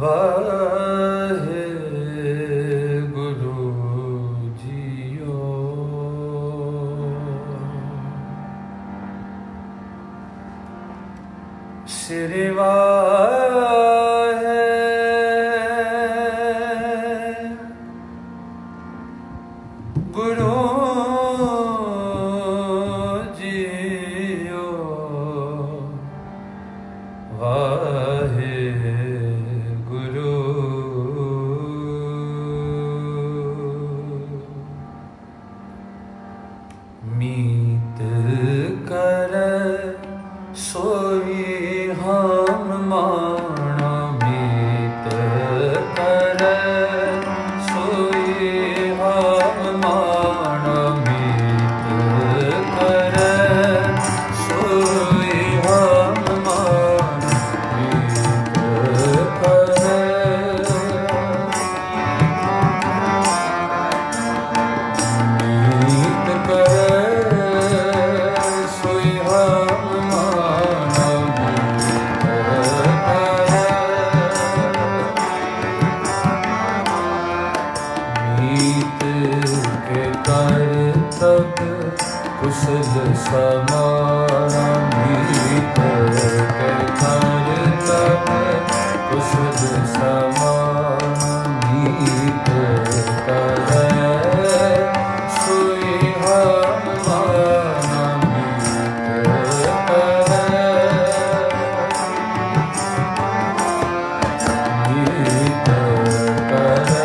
ਵਾਹਿਗੁਰੂ ਜੀਓ। ਸ੍ਰੀ ਵਾਹਿਗੁਰੂ ਜੀਓ। ਵਾਹਿਗੁਰੂ ਮੀਤ ਕਰੈ ਸੋਈ ਹਮ ਮਾਣਾ। ਮੀਤ ਕਰੈ ਸੋਈ ਹਮ ਮਾਣਾ। ਮੀਤ ਕਰੈ ਸੋਈ ਹਮ ਮਾਣਾ। ਮੀਤ ਕਰੈ ਸੋਈ ਹਮ ਮਾਣਾ। ਮੀਤ ਕੇ ਕਰ ਤਬ ਕੁਸ਼ਲ ਸਮਾਣਾ। ਮੀਤ ਕੇ ਕਰ ਤਬ ਕੁਸ਼ਲ ਸਮਾਣਾ। ਮੀਤ ਕਰੈ ਸੋਈ ਹਮ ਮਾਣਾ। ਮੀਤ ਕਰੈ ਮੀਤ ਕਰੈ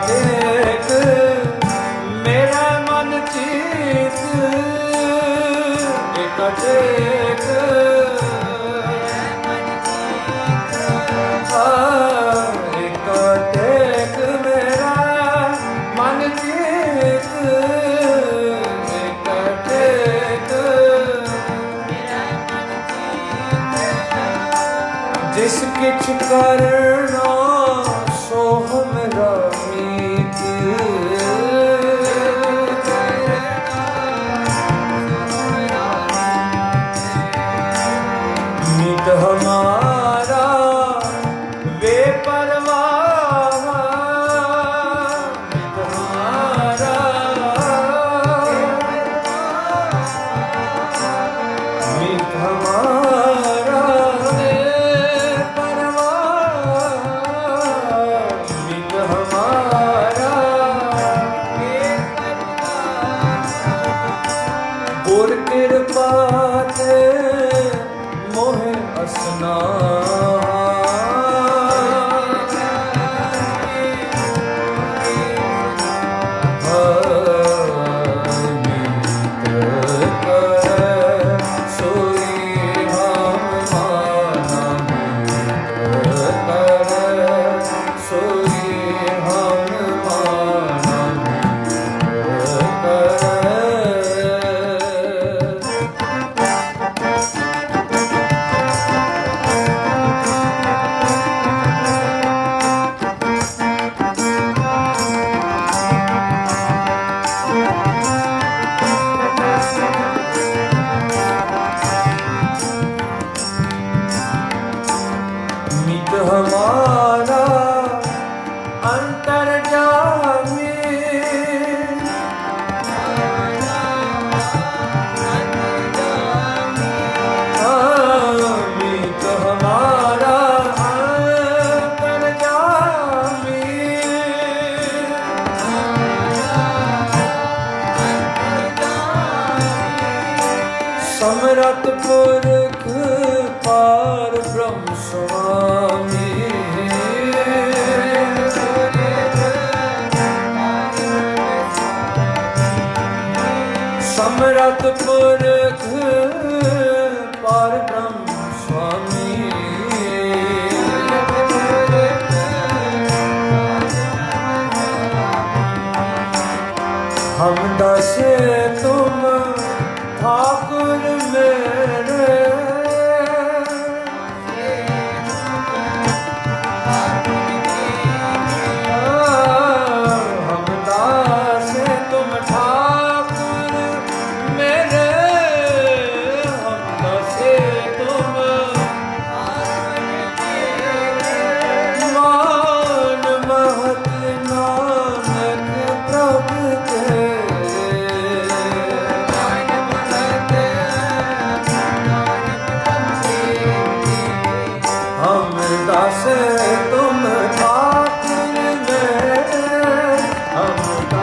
ਟੇਕ ਮੇਰਾ ਮਨ ਚੀਤ। ਇੱਕ ਟੇਕ ਇੱਕ ਟੇਕ ਮੇਰਾ ਮਨ ਚੀਤ। ਇੱਕ ਟੇਕ ਜਿਸ ਕਿਛ ਕਰਨਾ ਸੋ ਹਮਰਾ ਮੀਤ। ਮੀਤ ਹਮਾਰਾ ਬੇਪਰਵਾਹ। ਮੀਤ ਹਮਾਰਾ ਮੀਤ ਹਮਾਰਾ ਬੇਪਰਵਾਹ। ਮੀਤ ਹਮਾਰਾ ਗੁਰ ਕਿਰਪਾ ਤੇ ਮੋਹ ਅਸਨਾ। ਮੀਤ ਕਰੈ ਸੋਈ ਹਮ ਮਾਣਾ। ਮੀਤ ਕਰੈ ਸੋਈ ਹਮ ਮਾਣਾ। ਮੀਤ ਕਰੈ ਮੀਤ ਹਮਾਰਾ ਅੰਤਰਜਾਮੀ। ਮੀਤ ਹਮਾਰਾ ਅੰਤਰਜਾਮੀ। ਸਮਰਤ ਪੁਰਖ ਪਾਰ ਬ੍ਰਹਮ ਸੁਆਮੀ। ਸਮਰਤ ਪੁਰਖ ਪਾਰ ਬ੍ਰਹਮ ਸੁਆਮੀ। हम दसे तुम ठाकुर मेरे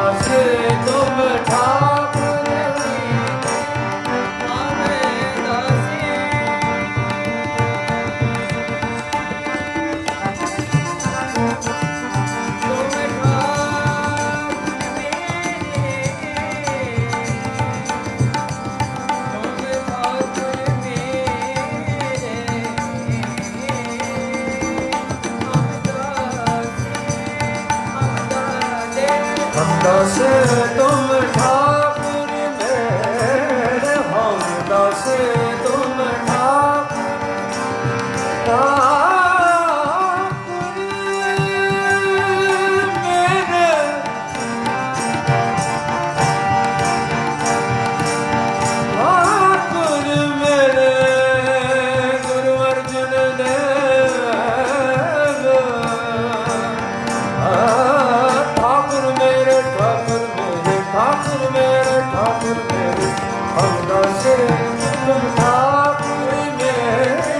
दास तुम ठाकुर दास तुम ठाकुर मेरे, हम दास तुम ठाकुर मेरे, ठाकुर मेरे गुरु अर्जुन देव। ठाकुर मेरे ठाकुर मेरे, हम दास तुम ठाकुर मेरे,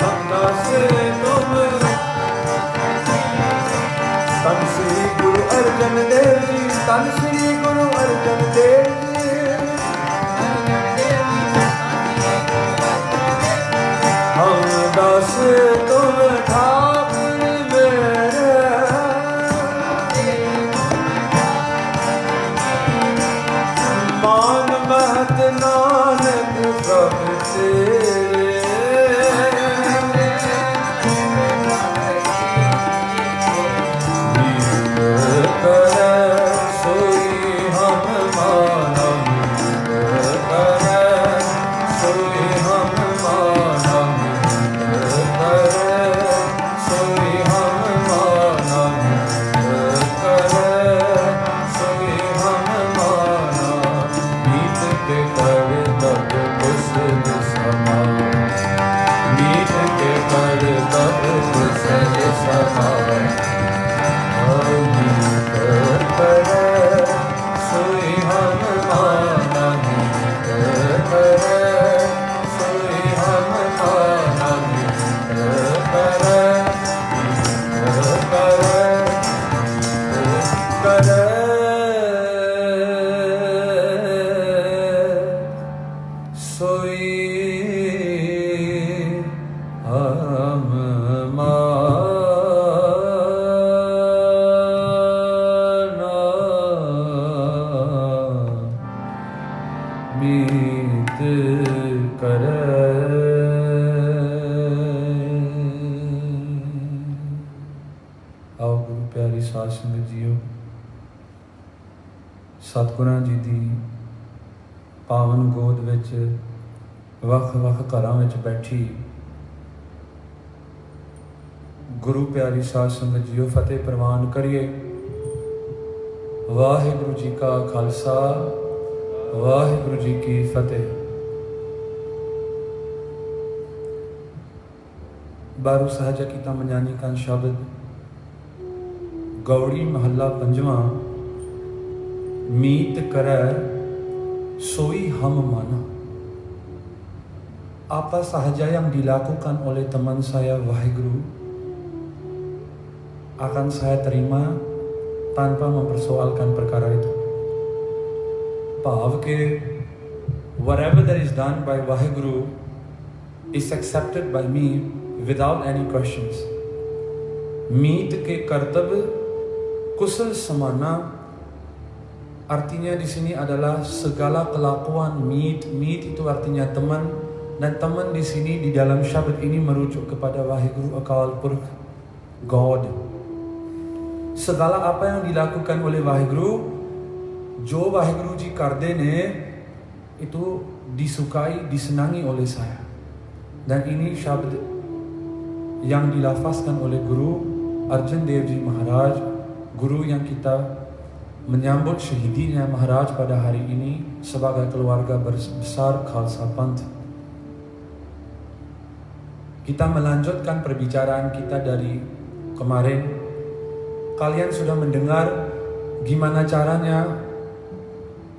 हम दास तुम। तन श्री गुरु अर्जन देव जी, तन श्री गुरु अर्जन देव जी, हम दास तुम ठाकुर मेरे। मान महत नानक प्रभु तेरे, करे सोई हम माना, करे सोई हम माना, करे सोई हम माना, करे सोई हम माना। मीत के कर तब कुशल समा, मीत के कर तब कुशल समा। मीत करे सोई हम माना, मीत करे सोई हम माना, मीत करे, मीत करे, करे सोई हम माना, मीत करे। आओ गुरु प्यारी साध संगत जीओ, सतगुਰਾਂ जी ਦੀ ਪਾਵਨ ਗੋਦ ਵਿੱਚ ਵੱਖ-ਵੱਖ ਘਰਾਂ ਵਿੱਚ ਬੈਠੀ ਗੁਰੂ ਪਿਆਰੀ ਸਾਧ ਸੰਗਤ ਜੀਓ, ਫਤਿਹ ਪ੍ਰਵਾਨ ਕਰੀਏ। ਵਾਹਿਗੁਰੂ ਜੀ ਕਾ ਖਾਲਸਾ, ਵਾਹਿਗੁਰੂ ਜੀ ਕੀ ਫਤਿਹ। ਬਾਰੂ ਸਹਿਜ ਕੀਤਾ ਮਜਾਨੀ ਕੰਨ ਸ਼ਬਦ ਗੌੜੀ ਮਹੱਲਾ ਪੰਜਵਾਂ। मीत करे सोई हम माना। Apa sahaja yang dilakukan oleh teman saya Waheguru akan saya terima tanpa mempersoalkan perkara itu. भाव के whatever that is done by Waheguru is accepted by me without any questions. Meet ke kartab kusal samana, artinya di sini adalah segala kelakuan meet itu artinya teman, dan teman di sini di dalam syabat ini merujuk kepada Waheguru Akal Purkh, God. Segala apa yang dilakukan oleh Waheguru, जो Waheguru ji karde ne, itu disukai, disenangi oleh saya. Dan ini syabd yang dilafazkan oleh Guru Arjan Dev Ji Maharaj, guru yang kita menyambut syahidinya Maharaj pada hari ini sebagai keluarga besar Khalsa Panth. Kita melanjutkan perbicaraan kita dari kemarin. Kalian sudah mendengar gimana caranya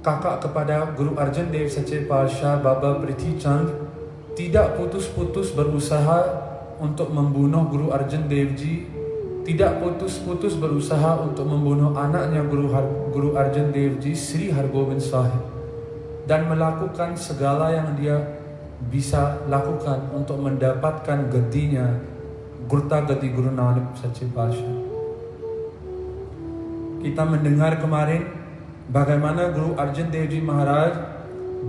kakak kepada Guru Arjan Dev Sache Patsha Baba Prithi Chand tidak putus-putus berusaha untuk membunuh Guru Arjan Dev Ji tidak putus-putus berusaha untuk membunuh anaknya Guru Arjan Dev Ji, Sri Hargobind Sahib, dan melakukan segala yang dia bisa lakukan untuk mendapatkan gedinya, Gurta Gedi Guru Nanak Sache Patsha. Kita mendengar kemarin bagaimana Guru Arjan Dev Ji Maharaj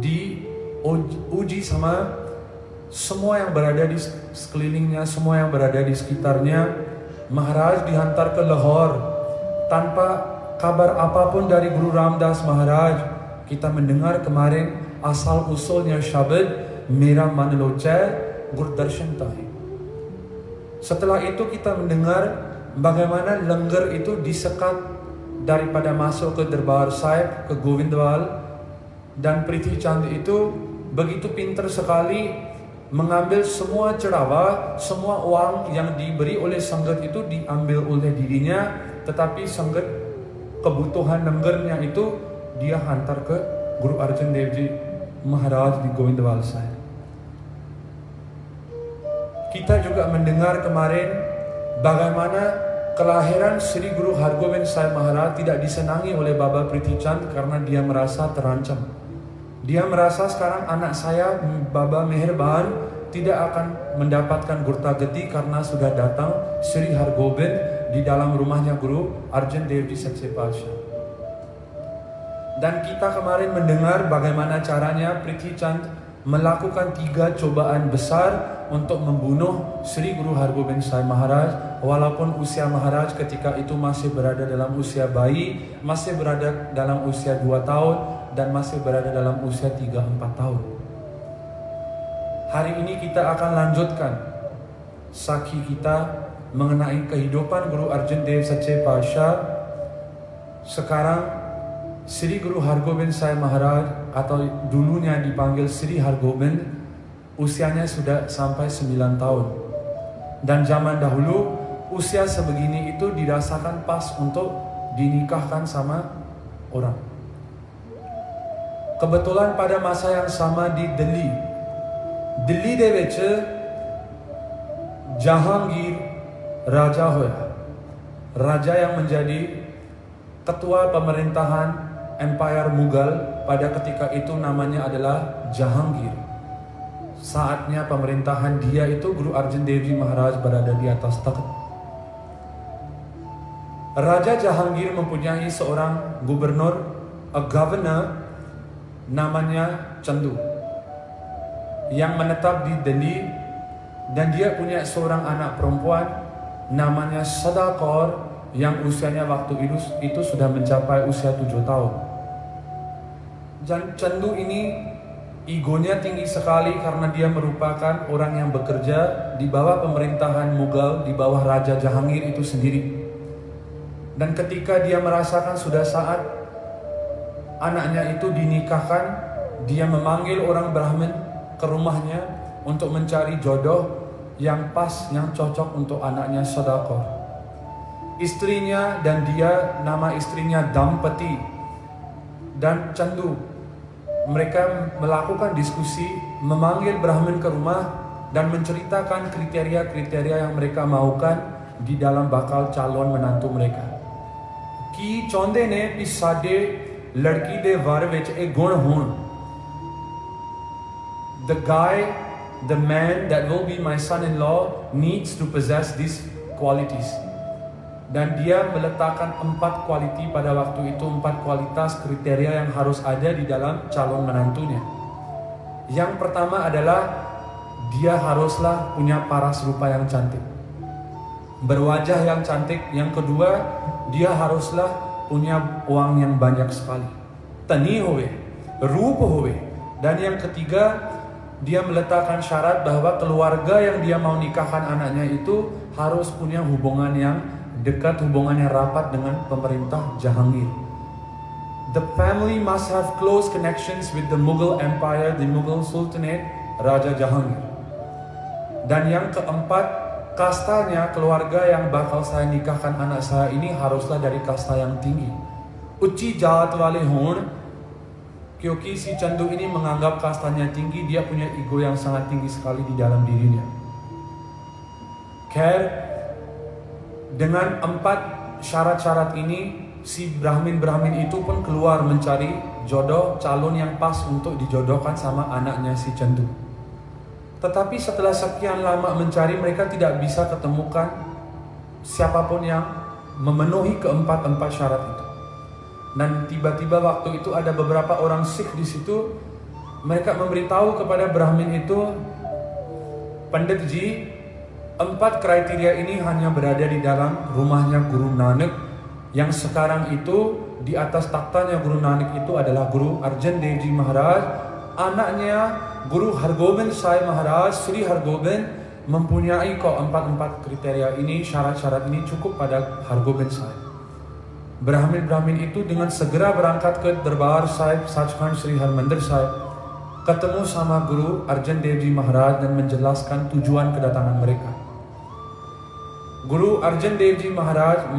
diuji sama semua yang berada di sekelilingnya, semua yang berada di sekitarnya. Maharaj dihantar ke Lahore tanpa kabar apapun dari Guru Ramdas Maharaj. Kita mendengar kemarin asal usulnya syabad Mera Man Lochai Gur Darshan Tahi. Setelah itu kita mendengar bagaimana lengger itu disekat daripada masuk ke Darbar Sahib, ke Govindwal, dan Prithi Chand itu begitu pintar sekali mengambil semua cerawah, semua uang yang diberi oleh Sangat itu diambil oleh dirinya, tetapi Sangat kebutuhan lenggernya itu dia hantar ke Guru Arjan Dev Ji Maharaj di Govindwal Sahib. Kita juga mendengar kemarin bagaimana kelahiran Sri Guru Hargobind Sahib Maharaj tidak disenangi oleh Baba Prithi Chand karena dia merasa terancam. Dia merasa sekarang anak saya Baba Meherban tidak akan mendapatkan Gurta Gedi karena sudah datang Sri Hargobind di dalam rumahnya Guru Arjan Dev Ji Sache Patsha. Dan kita kemarin mendengar bagaimana caranya Prithi Chand melakukan 3 cobaan besar untuk membunuh Sri Guru Hargobind Sahib Maharaj, walaupun usia Maharaj ketika itu masih berada dalam usia bayi, masih berada dalam usia 2 tahun, dan masih berada dalam usia 3-4 tahun. Hari ini kita akan lanjutkan sakhi kita mengenai kehidupan Guru Arjan Dev Sache Patsha. Sekarang Sri Guru Hargobind Sahib Maharaj atau dulunya dipanggil Sri Hargobind, usianya sudah sampai 9 tahun. Dan zaman dahulu usia sebegini itu dirasakan pas untuk dinikahkan sama orang. Kebetulan pada masa yang sama di Delhi de ਵਿੱਚ Jahangir Raja hoya. Raja yang menjadi ketua pemerintahan Empire Mughal pada ketika itu namanya adalah Jahangir. Saatnya pemerintahan dia itu Guru Arjan Dev Ji Maharaj berada di atas takhta. Raja Jahangir mempunyai seorang gubernur, a governor, namanya Chandu, yang menetap di Delhi, dan dia punya seorang anak perempuan namanya Sada Kaur yang usianya waktu itu sudah mencapai usia 7 tahun. Dan Chandu ini egonya tinggi sekali karena dia merupakan orang yang bekerja di bawah pemerintahan Mughal, di bawah Raja Jahangir itu sendiri. Dan ketika dia merasakan sudah saat anaknya itu dinikahkan, dia memanggil orang Brahmin ke rumahnya untuk mencari jodoh yang pas, yang cocok untuk anaknya Sadaqah. Istrinya dan dia, nama istrinya Dampati dan Chandu, mereka melakukan diskusi, memanggil Brahmin ke rumah dan menceritakan kriteria-kriteria yang mereka maukan di dalam bakal calon menantu mereka. Ki ਚਾਹੁੰਦੇ ਨੇ ਕਿ ਸਾਡੇ ਲੜਕੀ ਦੇ ਵਰ ਵਿੱਚ ਇਹ ਗੁਣ ਹੋਣ. The guy, the man that will be my son-in-law needs to possess these qualities. Dan dia meletakkan 4 kualiti pada waktu itu, 4 kualitas kriteria yang harus ada di dalam calon menantunya. Yang pertama adalah dia haruslah punya paras rupa yang cantik, berwajah yang cantik. Yang kedua, dia haruslah punya uang yang banyak sekali, tani howe, rupa howe. Dan yang ketiga, dia meletakkan syarat bahwa keluarga yang dia mau nikahkan anaknya itu harus punya hubungan yang dekat, hubungan yang rapat dengan pemerintah Jahangir. The family must have close connections with the Mughal Empire, the Mughal Sultanate, Raja Jahangir. Dan yang keempat, kastanya, keluarga yang bakal saya nikahkan anak saya ini haruslah dari kasta yang tinggi. Uchi jaat wale hon, kyunki si Chandu ini menganggap kastanya tinggi, dia punya ego yang sangat tinggi sekali di dalam dirinya. Khair, Dengan 4 syarat-syarat ini, si Brahmin itu pun keluar mencari jodoh calon yang pas untuk dijodohkan sama anaknya si Chandu. Tetapi setelah sekian lama mencari, mereka tidak bisa ketemukan siapapun yang memenuhi keempat syarat itu. Dan tiba-tiba waktu itu ada beberapa orang Sikh di situ. Mereka memberitahu kepada Brahmin itu, Panditji, 4 kriteria ini hanya berada di dalam rumahnya Guru Nanak, yang sekarang itu di atas taktanya Guru Nanak itu adalah Guru Arjan Dev Ji Maharaj. Anaknya Guru Hargobind Sahib Maharaj, Sri Hargobind, mempunyai kok 4 kriteria ini, syarat-syarat ini cukup pada Hargobind Sahib. Brahmin itu dengan segera berangkat ke Darbar Sahib Sachkhand Sri Harmandir Sahib, ketemu sama Guru Arjan Dev Ji Maharaj dan menjelaskan tujuan kedatangan mereka. Guru Arjan Dev Ji Maharaj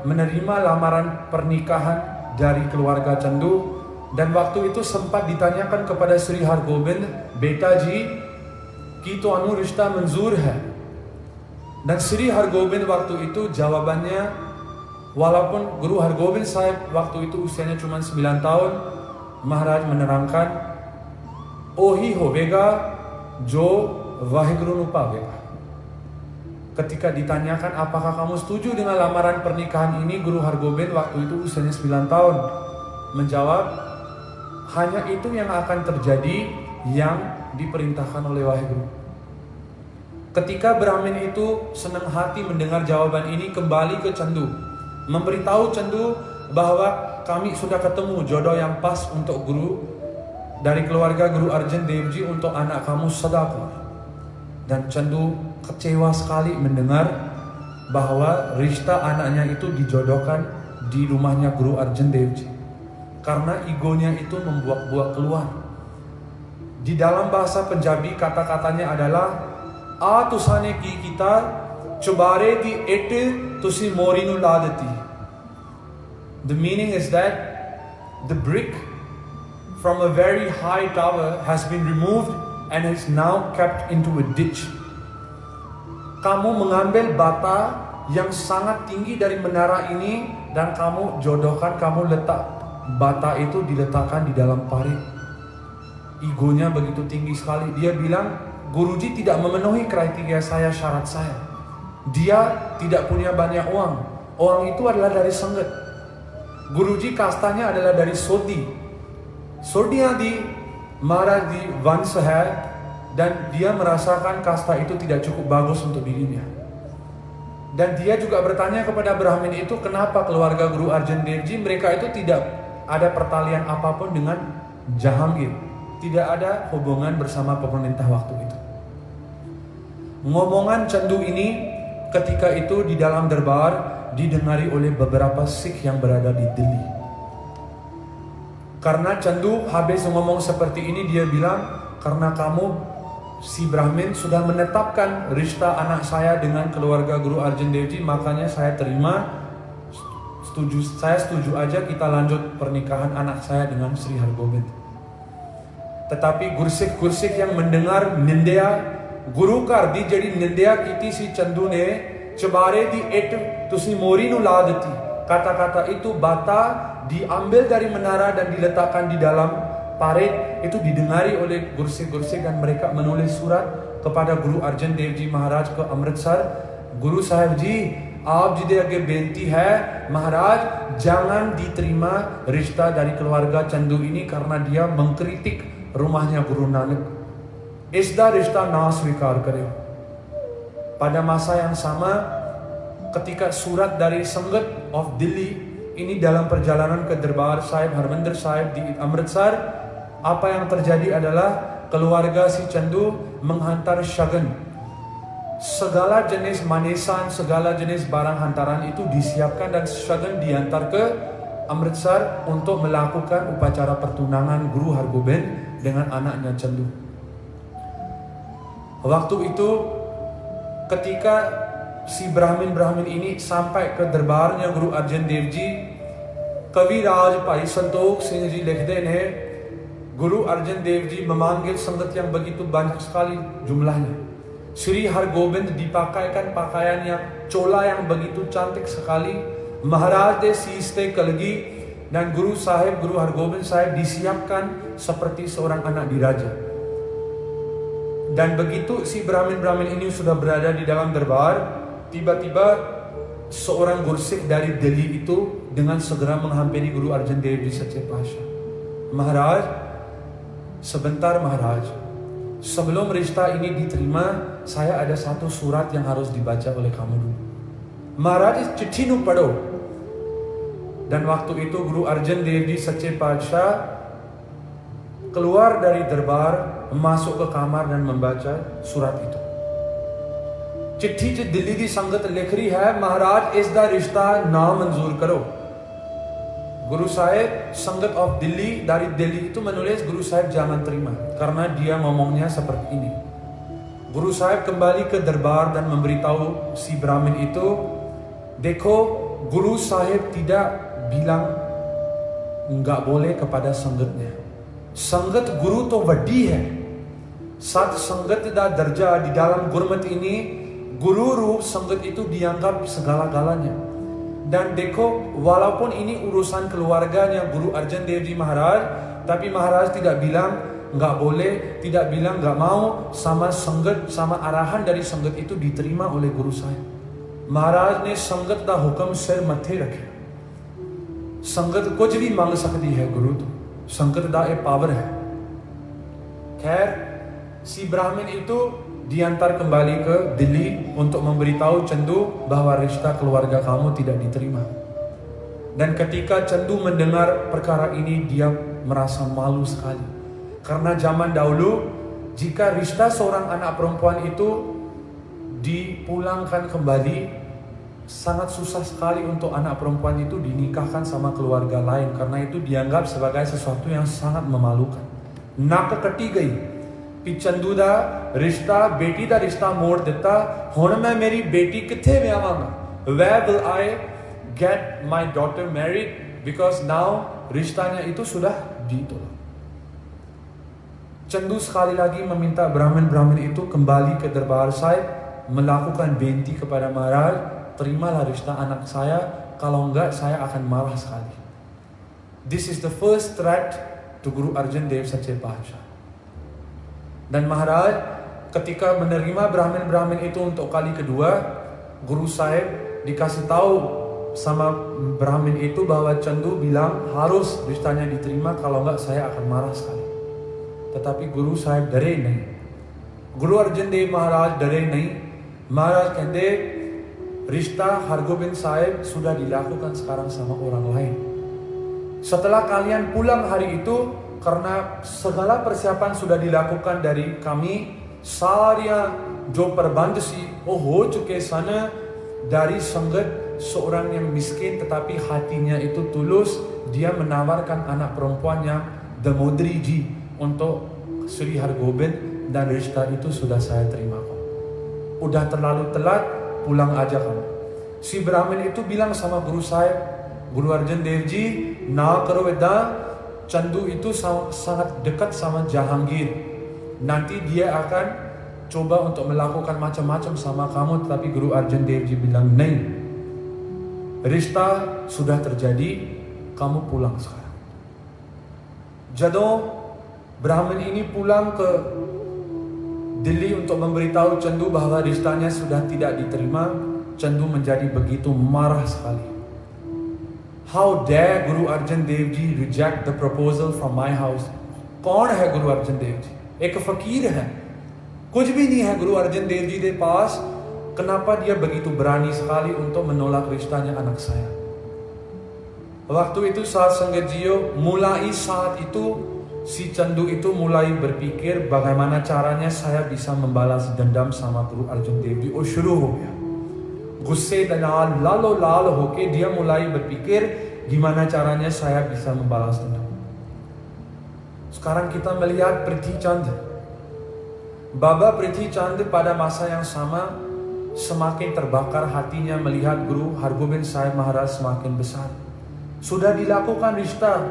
menerima lamaran pernikahan dari keluarga Chandu, dan waktu itu sempat ditanyakan kepada Sri Hargobind, "Beta ji, ki tuanu rishta manzoor hai?" Dan Sri Hargobind waktu itu jawabannya, walaupun Guru Hargobind Sahib waktu itu usianya cuma 9 tahun, Maharaj menerangkan, "Ohi hovega jo Vaheguru nu pavega." Ketika ditanyakan apakah kamu setuju dengan lamaran pernikahan ini, Guru Hargobind waktu itu usianya 9 tahun menjawab, "Hanya itu yang akan terjadi yang diperintahkan oleh Waheguru." Ketika Brahmin itu senang hati mendengar jawaban ini, kembali ke Chandu, memberitahu Chandu bahwa kami sudah ketemu jodoh yang pas untuk guru dari keluarga Guru Arjan Dev Ji untuk anak kamu Sadakar. Dan Chandu kecewa sekali mendengar bahwa rishta anaknya itu dijodohkan di rumahnya Guru Arjan Dev Ji, karena egonya itu membuak-buak keluar. Di dalam bahasa Punjabi kata-katanya adalah, "A tusane ki kita chubare di et tusi mori nu ladati." The meaning is that the brick from a very high tower has been removed and is now kept into a ditch. Kamu mengambil bata yang sangat tinggi dari menara ini dan kamu jodohkan, kamu letak bata itu diletakkan di dalam parit. Egonya begitu tinggi sekali. Dia bilang, "Guruji tidak memenuhi kriteria saya, syarat saya. Dia tidak punya banyak uang. Uang itu adalah dari Sangat. Guruji kastanya adalah dari Sodi. Sodinya di Maharaj di Vans hai, dan dia merasakan kasta itu tidak cukup bagus untuk dirinya." Dan dia juga bertanya kepada Brahmin itu, kenapa keluarga Guru Arjan Dev Ji, mereka itu tidak ada pertalian apapun dengan Jahangir. Tidak ada hubungan bersama pemerintah waktu itu. Ngomongan Chandu ini ketika itu di dalam darbar didengari oleh beberapa Sikh yang berada di Delhi. Karena Chandu habis ngomong seperti ini, dia bilang, "Karena kamu si Brahmin sudah menetapkan rishta anak saya dengan keluarga Guru Arjan Dev Ji, makanya saya terima, saya setuju aja kita lanjut pernikahan anak saya dengan Sri Hargobind." Tetapi gursik yang mendengar nindya, Guru kar di jadi nindya kiti si Chandu ne cebare di et tusi mori nu ladati. Kata-kata itu bata diambil dari menara dan diletakkan di dalam parit, itu didengari oleh gursik dan mereka menulis surat kepada Guru Arjan Dev Ji Maharaj ke Amritsar. "Guru Sahib Ji, aap ji de age benti hai, Maharaj jangan diterima rishta dari keluarga Chandu ini karena dia mengkritik rumahnya Guru Nanak. Isda rishta na swikar kare." Pada masa yang sama, ketika surat dari Sangat of Delhi ini dalam perjalanan ke Darbar Sahib Harmandir Sahib di Amritsar, apa yang terjadi adalah keluarga si Chandu menghantar syagan. Segala jenis manisan, segala jenis barang hantaran itu disiapkan dan syagan diantar ke Amritsar untuk melakukan upacara pertunangan Guru Hargobind dengan anaknya Chandu. Waktu itu ketika si Brahmin ini sampai ke darbarnya Guru Arjan Dev Ji, Kaviraj Bhai Santokh Singh Ji likhte ne, Guru Arjan Dev Ji memanggil Sangat yang begitu banyak sekali jumlahnya. Sri Hargobind dipakaikan pakaian yang cola yang begitu cantik sekali. Maharaj de Siste Kalgi dan Guru Sahib, Guru Hargobind Sahib disiapkan seperti seorang anak diraja. Dan begitu si Brahmin ini sudah berada di dalam derbar, tiba-tiba seorang Gursik dari Delhi itu dengan segera menghampiri Guru Arjan Dev Ji Sache Patsha. Maharaj, sebentar Maharaj, sebelum rishta ini diterima, saya ada satu surat yang harus dibaca oleh kamu dulu. Maharaj, chithi nu padho. Dan waktu itu Guru Arjan Dev Ji Sache Patsha keluar dari derbar, masuk ke kamar dan membaca surat itu. चिट्ठी च दिल्ली दी संगत लिख रही है, महाराज इसका रिश्ता ना मंजूर करो. Guru Sahib, Sangat of Delhi, dari Delhi itu menulis Guru Sahib jangan terima karena dia ngomongnya seperti ini. Guru Sahib kembali ke derbar dan memberitahu si Brahmin itu, देखो Guru Sahib tidak bilang enggak boleh kepada sangatnya. Sangat Guru to वड्डी है. Sat sangat da darja di dalam gurmat ini, Guru Rup Sangat itu dianggap segala-galanya. Dan deko, walaupun ini urusan keluarganya Guru Arjan Dev Ji Maharaj, tapi Maharaj tidak bilang nggak boleh, tidak bilang nggak mau sama Sangat, sama arahan dari Sangat itu diterima oleh Guru Sahib. Maharaj ने संगत का हुक्म सिर मथे रखे. संगत कुछ भी मांग सकती है गुरु तो, संगत का एक पावर है. खैर, si Brahmin itu diantar kembali ke Delhi untuk memberitahu Chandu bahwa rishta keluarga kamu tidak diterima. Dan ketika Chandu mendengar perkara ini, dia merasa malu sekali. Karena zaman dahulu, jika rishta seorang anak perempuan itu dipulangkan kembali, sangat susah sekali untuk anak perempuan itu dinikahkan sama keluarga lain. Karena itu dianggap sebagai sesuatu yang sangat memalukan. Nak kati gayi. Chandu दा रिश्ता, बेटी दा रिश्ता मोड़ दिता. हुण मैं मेरी बेटी किथे विआवांगा? Where will I get my daughter married? Because now रिश्ताnya itu sudah ditolak. Chandu sekali lagi meminta Brahmin itu kembali ke derbar Sahib, melakukan benti kepada Maharaj, terimalah rishta anak saya, kalau enggak saya akan marah sekali. This is the first threat to Guru Arjan Dev Sache Patsha. Dan Maharaj ketika menerima Brahmin itu untuk kali kedua, Guru Sahib dikasih tahu sama Brahmin itu bahwa Chandu bilang harus rishtanya diterima, kalau enggak saya akan marah sekali. Tetapi Guru Sahib dare nahi. Guru Arjan Dev Maharaj dare nahi. Maharaj कहते rishta Hargobind Sahib sudah dilakukan sekarang sama orang lain. Setelah kalian pulang hari itu, karena segala persiapan sudah dilakukan dari kami, सारिया जो प्रबंध सी वो हो चुके सन dari Sangat, seorang yang miskin tetapi hatinya itu tulus. Dia menawarkan anak perempuannya Damodri Ji untuk Sri Hargobind, dan rishta itu sudah saya terima kok. Udah terlalu telat, pulang aja kamu. Si Brahmin itu bilang sama Guru Sahib, Guru Arjan Dev Ji, na karo eda. Chandu itu sangat dekat sama Jahangir. Nanti dia akan coba untuk melakukan macam-macam sama kamu. Tapi Guru Arjan Dev Ji bilang, nahi, rishta sudah terjadi, kamu pulang sekarang. Jado Brahmin ini pulang ke Delhi untuk memberitahu Chandu bahwa rishtanya sudah tidak diterima, Chandu menjadi begitu marah sekali. How dare Guru Arjan Dev Ji reject the proposal from my house? कौन है गुरु अर्जन देव जी? एक फकीर है, कुछ भी नहीं है गुरु अर्जन देव जी के पास. Kenapa dia begitu berani sekali untuk menolak rishtanya anak saya? Waktu itu saat Sangatjiyo, mulai saat itu si Chandu itu mulai berpikir bagaimana caranya saya bisa membalas dendam sama Guru Arjan Dev Ji. और शुरू हो गया. गुस्से dengan lalu hoke dia mulai berpikir gimana caranya saya bisa membalas dendam. Sekarang kita melihat Prithi Chand. Baba Prithi Chand pada masa yang sama semakin terbakar hatinya melihat Guru Hargobind Sahib Maharaj semakin besar. Sudah dilakukan rishta.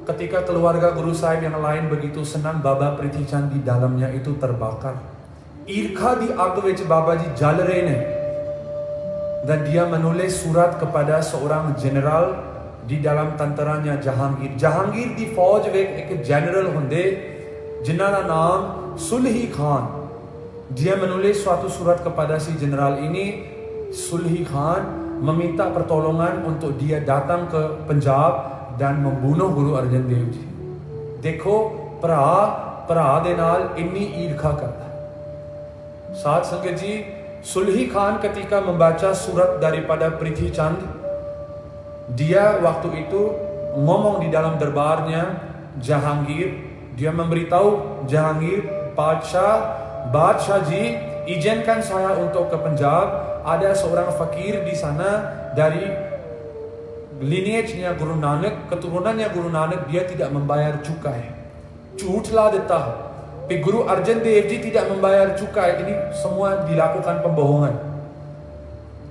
Ketika keluarga Guru Sahib yang lain begitu senang, Baba Prithi Chand di dalamnya itu terbakar. ईर्खा di ag ਵਿੱਚ ਬਾਬਾ ਜੀ ਜਲ ਰਹੇ ਨੇ, dan dia menulis surat kepada seorang jenderal di dalam tenteranya Jahangir. Jahangir di फौज ਵਿੱਚ ਇੱਕ ਜਨਰਲ ਹੁੰਦੇ ਜਿਨ੍ਹਾਂ ਦਾ ਨਾਮ Sulhi Khan. Dia menulis suatu surat kepada si jenderal ini. Sulhi Khan meminta pertolongan untuk dia datang ke Punjab dan membunuh Guru Arjan Dev Ji. देखो ਭਰਾ ਦੇ ਨਾਲ ਇੰਨੀ ਈਰਖਾ ਕਰਦਾ. Saat संगत ji, Sulhi Khan ketika membaca surat daripada Prithi Chand, dia waktu itu ngomong di dalam derbarnya Jahangir. Dia memberitahu Jahangir, Badshah ji, izinkan saya untuk ke Punjab. Ada seorang fakir di sana dari lineage-nya Guru Nanak, keturunannya Guru Nanak, dia tidak membayar cukai. Cutlah deta, tapi Guru Arjan Dev Ji tidak membayar cukai. Ini semua dilakukan pembohongan.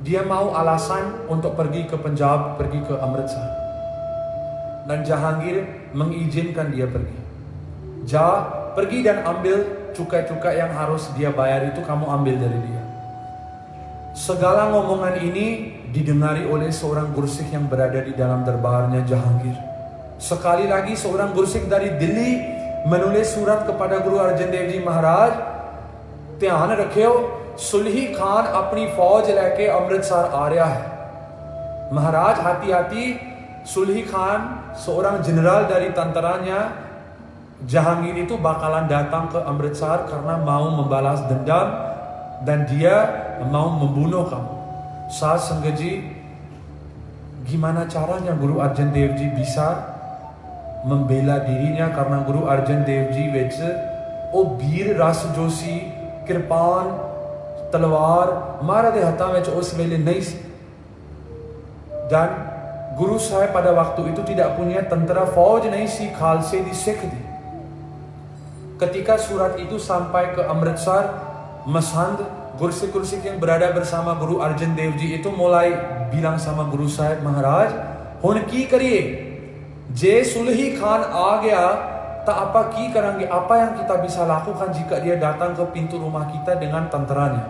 Dia mau alasan untuk pergi ke Punjab, pergi ke Amritsar. Dan Jahangir mengizinkan dia pergi. Pergi dan ambil cukai-cukai yang harus dia bayar itu, kamu ambil dari dia. Segala ngomongan ini didengari oleh seorang Gursikh yang berada di dalam derbarnya Jahangir. Sekali lagi seorang Gursikh dari Delhi menulis surat kepada Guru Arjan Dev Ji Maharaj, ध्यान रखियो सुलही खान अपनी फौज लेके अमृतसर आ रहा है. महाराज hati-hati, Sulhi Khan seorang jenderal dari tenteranya Jahangir itu bakalan datang ke Amritsar karena mau membalas dendam dan dia mau membunuh kamu. Saat संगत जी, gimana caranya Guru Arjan Dev Ji bisa membela dirinya, karena Guru Arjan Dev Ji ਵਿੱਚ ਉਹ ਵੀਰ ਰਸ ਜੋ ਸੀ, ਕਿਰਪਾਨ ਤਲਵਾਰ ਮਹਾਰਾਜ ਦੇ ਹੱਥਾਂ ਵਿੱਚ ਉਸ ਵੇਲੇ ਨਹੀਂ ਸੀ. Dan Guru Sahib pada waktu itu tidak punya tentara fauj, nahi si Khalse di Sikh di. Ketika surat itu sampai ke Amritsar, Masand Gursikh yang berada bersama Guru Arjan Dev Ji itu mulai bilang sama Guru Sahib, Maharaj, hun ki kariye? Je Sulhi Khan आ गया, tak apa ki karange? Apa yang kita bisa lakukan jika dia datang ke pintu rumah kita dengan tenteranya?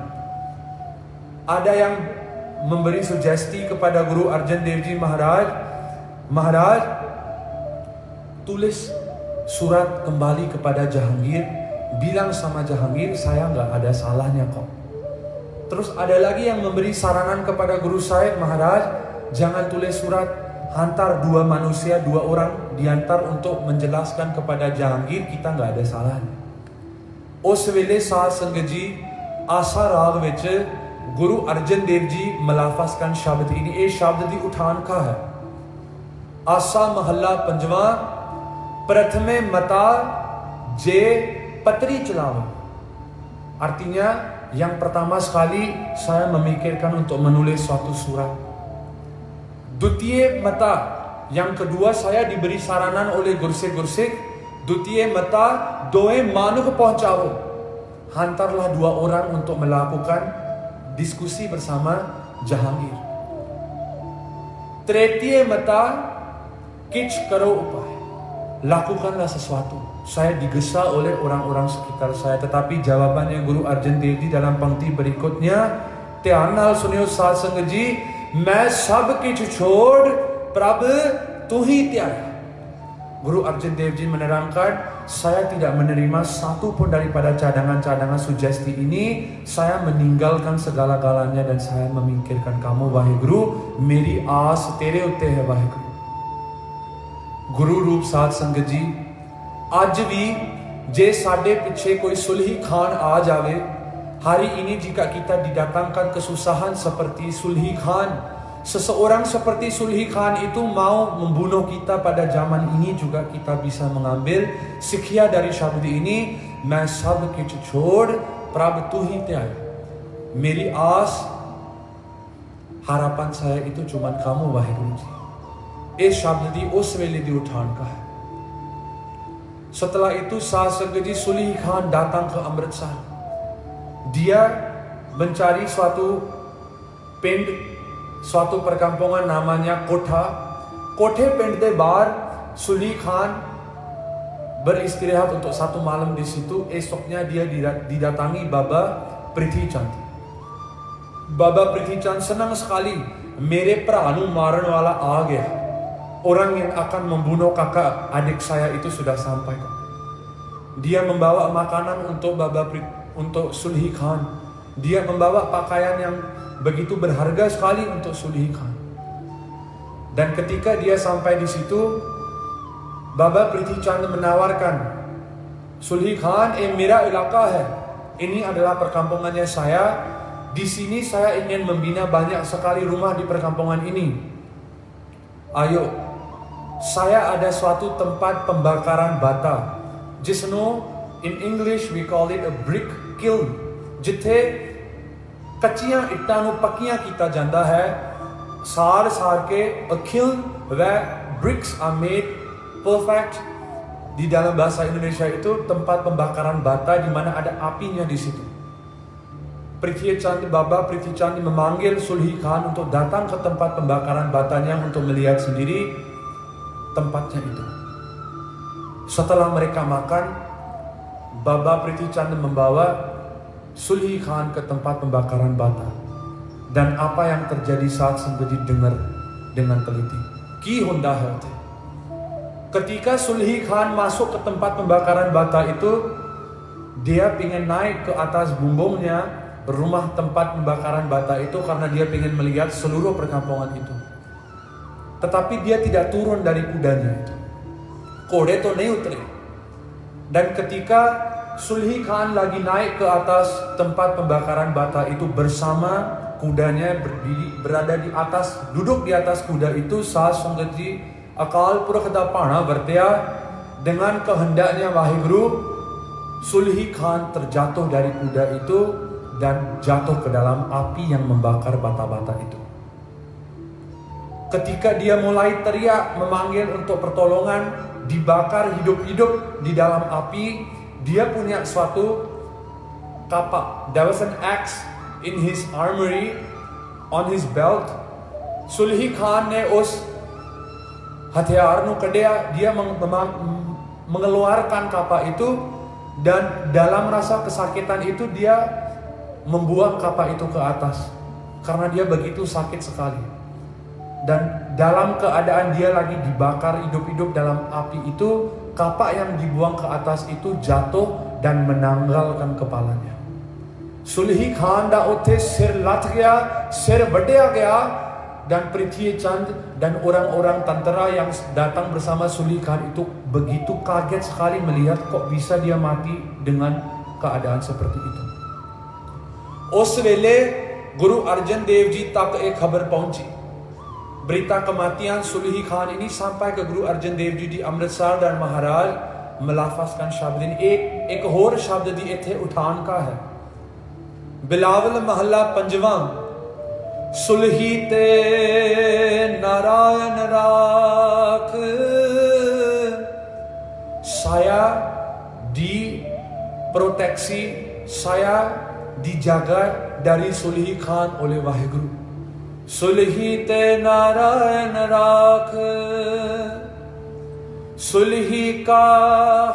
Ada yang memberi sugesti kepada Guru Arjan Dev Ji Maharaj, tulis surat kembali kepada Jahangir, bilang sama Jahangir, saya nggak ada salahnya kok. Terus ada lagi yang memberi saranan kepada Guru Sahib, Maharaj, jangan tulis surat, hantar dua manusia, dua orang diantar untuk menjelaskan kepada Jahangir kita nggak ada salahnya. Us ਵੇਲੇ ਸਾਧ ਸੰਗਤ ਜੀ ਆਸਾ ਰਾਗ ਵਿੱਚ Guru Arjan Dev Ji melafazkan ਸ਼ਬਦ ini. ਇਹ ਸ਼ਬਦ ਦੀ ਉਠਾਨਕਾ ਹੈ. ਆਸਾ ਮਹੱਲਾ ਪੰਜਵਾਂ, प्रथमे mata je patri celawa. Artinya yang pertama sekali saya memikirkan untuk menulis suatu surat. Dutiye mata, yang kedua saya diberi saranan oleh Gursikh. Dutiye mata doe manuk pahunchao. Hantarlah dua orang untuk melakukan diskusi bersama Jahangir. Tretiye mata kich karo upaya. Lakukanlah sesuatu. Saya digesa oleh orang-orang sekitar saya, tetapi jawabannya Guru Arjan Dev Ji dalam pangti berikutnya, ਧਿਆਨ ਨਾਲ ਸੁਣਿਓ ਸਾਧ ਸੰਗਤ ਜੀ, मैं सब किछ छोड़ प्रभ तू ही त्यागा. Guru Arjan Dev Ji menerangkan, saya tidak menerima satu pun daripada cadangan-cadangan sugesti ini. Saya meninggalkan segala-galanya dan saya memikirkan kamu wahai Guru. Meri aas tere utte hai wahai Guru. Guru Roop Saad Sangat Ji, ਅੱਜ ਵੀ ਜੇ ਸਾਡੇ ਪਿੱਛੇ ਕੋਈ Sulhi Khan ਆ ਜਾਵੇ, hari ini jika kita didatangkan kesusahan seperti Sulhi Khan, seseorang seperti Sulhi Khan itu mau membunuh kita pada zaman ini, juga kita bisa mengambil sikya dari syabd ini, मैं सब कुछ छोड़ प्रभ तू ही त्यागा. Meri aas, harapan saya itu cuma kamu wahai Guru Ji. ਇਹ ਸ਼ਬਦ ਦੀ ਉਸ ਵੇਲੇ ਦੀ ਉਠਾਨਕਾ ਹੈ. Setelah itu saat संगत जी Sulhi Khan datang ke Amritsar. Dia mencari suatu pind, suatu perkampungan namanya Kotha. Kothe pind de bahar Sulhi Khan beristirahat untuk 1 malam di situ. Esoknya dia didatangi Baba Prithi Chand. Baba Prithi Chand senang sekali. Mere pra nu maran wala aa gaya. Orang yang akan membunuh kakak adik saya itu sudah sampai kok. Dia membawa makanan untuk untuk Sulhi Khan. Dia membawa pakaian yang begitu berharga sekali untuk Sulhi Khan. Dan ketika dia sampai di situ, Baba Prithi Chand menawarkan, Sulhi Khan, mera ilaka hai. Ini adalah perkampungannya saya. Di sini saya ingin membina banyak sekali rumah di perkampungan ini. Ayo, saya ada suatu tempat pembakaran bata. Jisno, in English we call it a brick kiln. Jithe kachiyan ittan nu pakkiyan kita janda hai. Saar ke a kiln where bricks are made perfect. Di dalam bahasa Indonesia itu tempat pembakaran bata di mana ada apinya di situ. Baba Prithi Chand memanggil Sulhi Khan untuk datang ke tempat pembakaran batanya untuk melihat sendiri tempatnya itu. Setelah mereka makan, Baba Prithi Chand membawa Sulhi Khan ke tempat pembakaran bata. Dan apa yang terjadi saat Sambhaji dengar dengan teliti. Ki honda hai. Ketika Sulhi Khan masuk ke tempat pembakaran bata itu, dia ingin naik ke atas bumbungnya rumah tempat pembakaran bata itu karena dia ingin melihat seluruh perkampungan itu. Tetapi dia tidak turun dari kudanya itu. Kode to nahi utre. Dan ketika Sulhi Khan lagi naik ke atas tempat pembakaran bata itu bersama kudanya berada di atas, duduk di atas kuda itu, Sat Sangat Ji, Akal Purkh da Pana Vartya, dengan kehendaknya Waheguru, Sulhi Khan terjatuh dari kuda itu dan jatuh ke dalam api yang membakar bata-bata itu. Ketika dia mulai teriak memanggil untuk pertolongan, dibakar hidup-hidup di dalam api, dia punya suatu kapak. There was an axe in his armory, on his belt. Sulhi Khan ne us हथियार nu kadya, dia mengeluarkan kapak itu, dan dalam rasa kesakitan itu dia membuang kapak itu ke atas karena dia begitu sakit sekali. Dan dalam keadaan dia lagi dibakar hidup-hidup dalam api itu, kapak yang dibuang ke atas itu jatuh dan menanggalkan kepalanya. Sulhi Khan da utte sir lat gaya, sir badya gaya, dan Prithi Chand dan orang-orang tentara yang datang bersama Sulhi Khan itu begitu kaget sekali melihat kok bisa dia mati dengan keadaan seperti itu. Us wele Guru Arjan Dev Ji tak ek khabar pahunchi. Berita kematian Sulhi Khan ini sampai ke Guru Arjan Dev Ji di Amritsar, dan Maharaj melafazkan syabd ini. एक और शब्द दी इथे उठान का है. बिलावल महला पंजवां. सुलही ते नारायण राख, saya diproteksi, saya dijaga dari Sulhi Khan oleh Waheguru. Sulhi te Narayan राख, सुलही का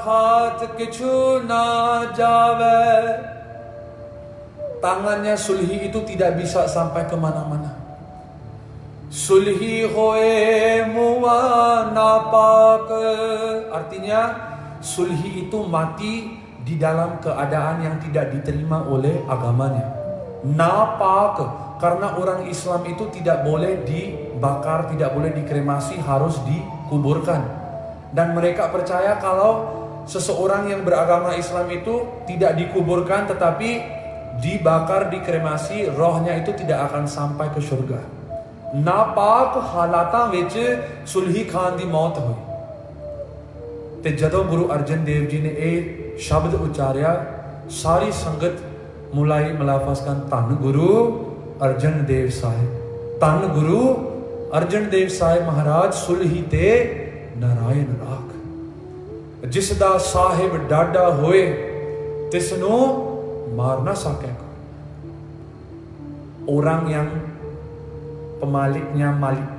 हाथ किछु ना जावे. Tangannya Sulhi itu tidak bisa sampai kemana-mana. Sulhi hoye muwa napak, artinya Sulhi itu mati di dalam keadaan yang tidak diterima oleh agamanya. Napak, karena orang Islam itu tidak boleh dibakar, tidak boleh dikremasi, harus dikuburkan. Dan mereka percaya kalau seseorang yang beragama Islam itu tidak dikuburkan tetapi dibakar, dikremasi, rohnya itu tidak akan sampai ke surga. Napak halata ਵਿੱਚ Sulhi Khan ਦੀ ਮੌਤ ਹੋਈ. ਤੇ ਜਦੋਂ ਗੁਰੂ ਅਰਜਨ ਦੇਵ ਜੀ ਨੇ ਇਹ ਸ਼ਬਦ ਉਚਾਰਿਆ, ਸਾਰੀ ਸੰਗਤ ਮੁਲਾਈ ਮਲਾਫਸਕਨ ਧੰਨ ਗੁਰੂ ਅਰਜਨ ਦੇਵ ਸਾਹਿਬ, ਧੰਨ ਗੁਰੂ ਅਰਜਨ ਦੇਵ ਸਾਹਿਬ ਮਹਾਰਾਜ ਸੁਲਹੀ ਤੇ ਨਾਰਾਇਣ ਰਾਖ. ਜਿਸ ਦਾ ਸਾਹਿਬ ਡਾਢਾ ਹੋਏ ਤਿਸ ਨੂੰ ਮਾਰ ਨਾ ਸਕੇ. Orang yang pemaliknya malik,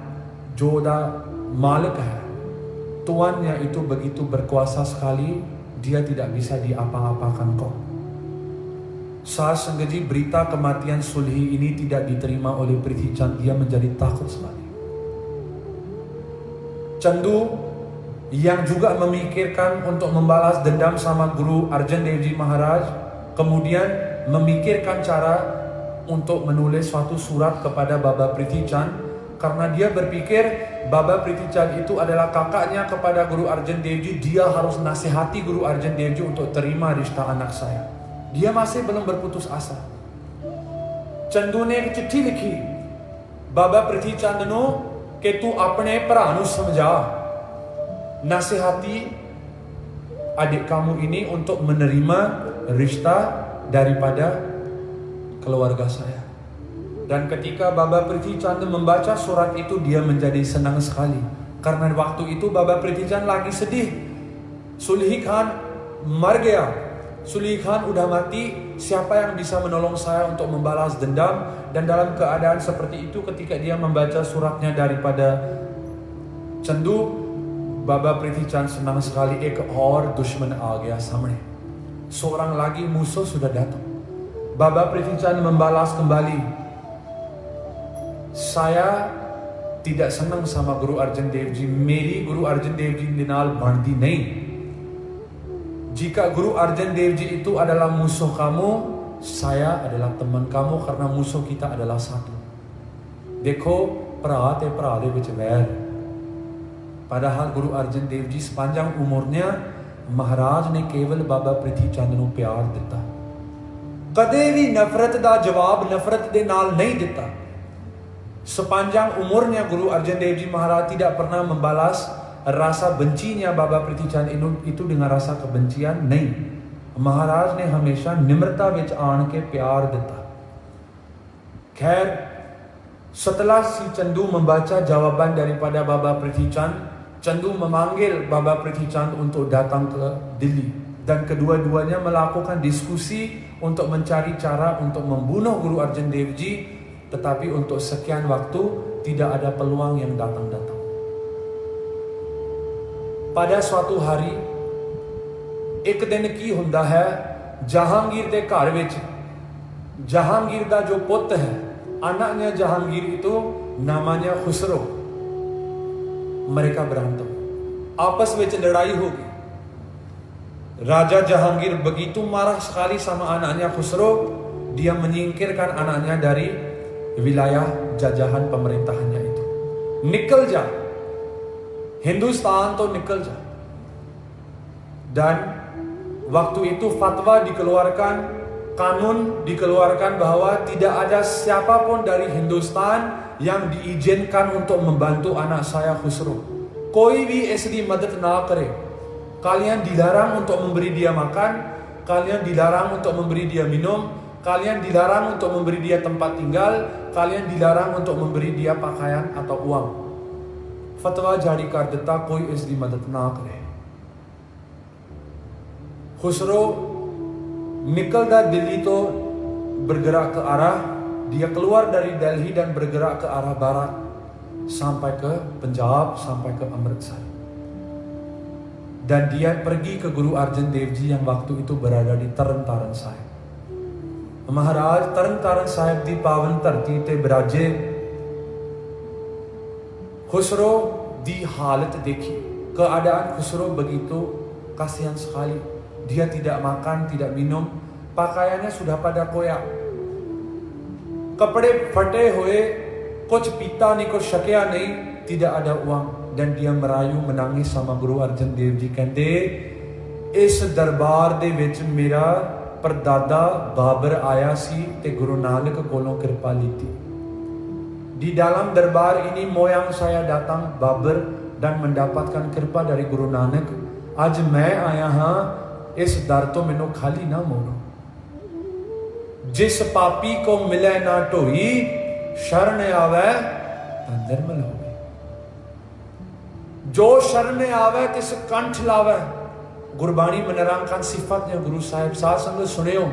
joda malik hai, tuannya itu begitu berkuasa sekali, dia tidak bisa diapa-apakan kok. Saat sengaja berita kematian Sulhi ini tidak diterima oleh Prithi Chand, dia menjadi takut sekali. Chandu yang juga memikirkan untuk membalas dendam sama Guru Arjan Dev Ji Maharaj, kemudian memikirkan cara untuk menulis suatu surat kepada Baba Prithi Chand, karena dia berpikir Baba Prithi Chand itu adalah kakaknya kepada Guru Arjan Dev Ji, dia harus nasihati Guru Arjan Dev Ji untuk terima rishta anak saya. Dia masih belum berputus asa. Chandu ने एक चिट्ठी लिखी, बाबा प्रिथी चंद नो कि तू अपने भरा नू समझा, nasihati adik kamu ini untuk menerima rishta daripada keluarga saya. Dan ketika Baba Prithi Chand membaca surat itu, dia menjadi senang sekali. Karena waktu itu Baba Prithi Chand lagi sedih. Sulhi Khan mar gaya, Sulhi Khan udah mati, siapa yang bisa menolong saya untuk membalas dendam? Dan dalam keadaan seperti itu, ketika dia membaca suratnya daripada Chandu, Baba Prithi Chand senang sekali. Ek aur dushman aa gaya samne, seorang lagi musuh sudah datang. Baba Prithi Chand membalas kembali, saya tidak senang sama Guru Arjan Dev Ji, meri Guru Arjan Dev Ji de naal bandi nahi. Jika Guru Arjan Dev Ji itu adalah musuh kamu, saya adalah teman kamu, karena musuh kita adalah satu. Dekho, ਭਰਾ ਤੇ ਭਰਾ ਦੇ ਵਿੱਚ ਵੈਰ। Padahal Guru Arjan Dev Ji sepanjang umurnya, Maharaj ne keval Baba Prithi Chand ਨੂੰ ਪਿਆਰ ਦਿੱਤਾ, ਕਦੇ ਵੀ ਨਫ਼ਰਤ ਦਾ ਜਵਾਬ ਨਫ਼ਰਤ ਦੇ ਨਾਲ ਨਹੀਂ ਦਿੱਤਾ। Sepanjang umurnya Guru Arjan Dev Ji Maharaj tidak pernah membalas rasa bencinya Baba Prithi Chand itu dengan rasa kebencian, नहीं। महाराज ने हमेशा निम्रता विच आन के प्यार दिता। खैर, setelah si Chandu membaca jawaban daripada Baba Prithi Chand, Chandu memanggil Baba Prithi Chand untuk datang ke Delhi, dan kedua-duanya melakukan diskusi untuk mencari cara untuk membunuh Guru Arjan Dev Ji, tetapi untuk sekian waktu tidak ada peluang yang datang-datang। pada suatu hari, एक दिन की हुंदा है, जहांगीर दे घर विच जहांगीर दा जो पुत है, anaknya Jahangir itu namanya Khusro, mereka berantem, आपस में लड़ाई हो गई। Raja Jahangir begitu marah sekali sama anaknya Khusro, dia menyingkirkan anaknya dari wilayah jajahan pemerintahannya itu। निकल जा, Hindustan तो निकल जा। Dan waktu itu fatwa dikeluarkan, kanun dikeluarkan bahwa tidak ada siapapun dari Hindustan yang diizinkan untuk membantu anak saya Khusro। कोई भी इसकी मदद ना करे। Kalian dilarang untuk memberi dia makan, kalian dilarang untuk memberi dia minum, kalian dilarang untuk memberi dia tempat tinggal, kalian dilarang untuk memberi dia pakaian atau uang। फतवा जारी कर देता, कोई इसकी मदद ना करे। Khusro nikelda Delhi itu bergerak ke arah, dia keluar dari Delhi dan bergerak ke arah barat sampai ke Punjab, sampai ke Amritsar. Dan dia pergi ke Guru Arjan Dev Ji yang waktu itu berada di Taran Sahib। Maharaj Taran Sahib di pavan ਧਰਤੀ ਤੇ ਬਿਰਾਜੇ। Khusro di halat dekhi, keadaan Khusro begitu kasihan sekali। Dia tidak makan, tidak minum, pakaiannya sudah pada koyak, कपड़े फटे हुए, कुछ पीता नहीं, कुछ शकिया नहीं, tidak ada uang। Dan dia merayu menangis sama Guru Arjan Dev Ji, कहते इस दरबार दे विच मेरा परदादा बाबर आया सी ते Guru Nanak कोलों कृपा लीती। Di dalam darbar ini moyang saya datang Babar dan mendapatkan कृपा dari Guru Nanak। आज मैं आया हाँ, इस दर तो मैनू खाली ना मोड़ो। जिस पापी को मिले ना ढोई, शरण आवे निर्मल होवे। जो शरण आवे तिस कंठ लावे। Gurbani menerangkan sifatnya Guru Sahib। Saat sambil suneo,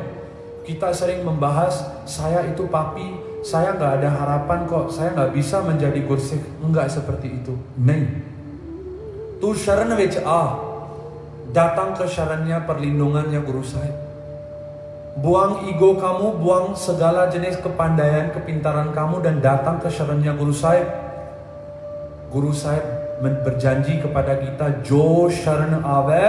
kita sering membahas, saya itu papi, saya nggak ada harapan kok, saya nggak bisa menjadi gursik. Enggak seperti itu, नहीं। tu sharan ਵਿੱਚ ਆ, datang ke sharannya perlindungannya Guru Sahib. Buang ego kamu, buang segala jenis kepandaian, kepintaran kamu dan datang ke sharannya Guru Sahib. Guru Sahib berjanji kepada kita, jo sharan awe,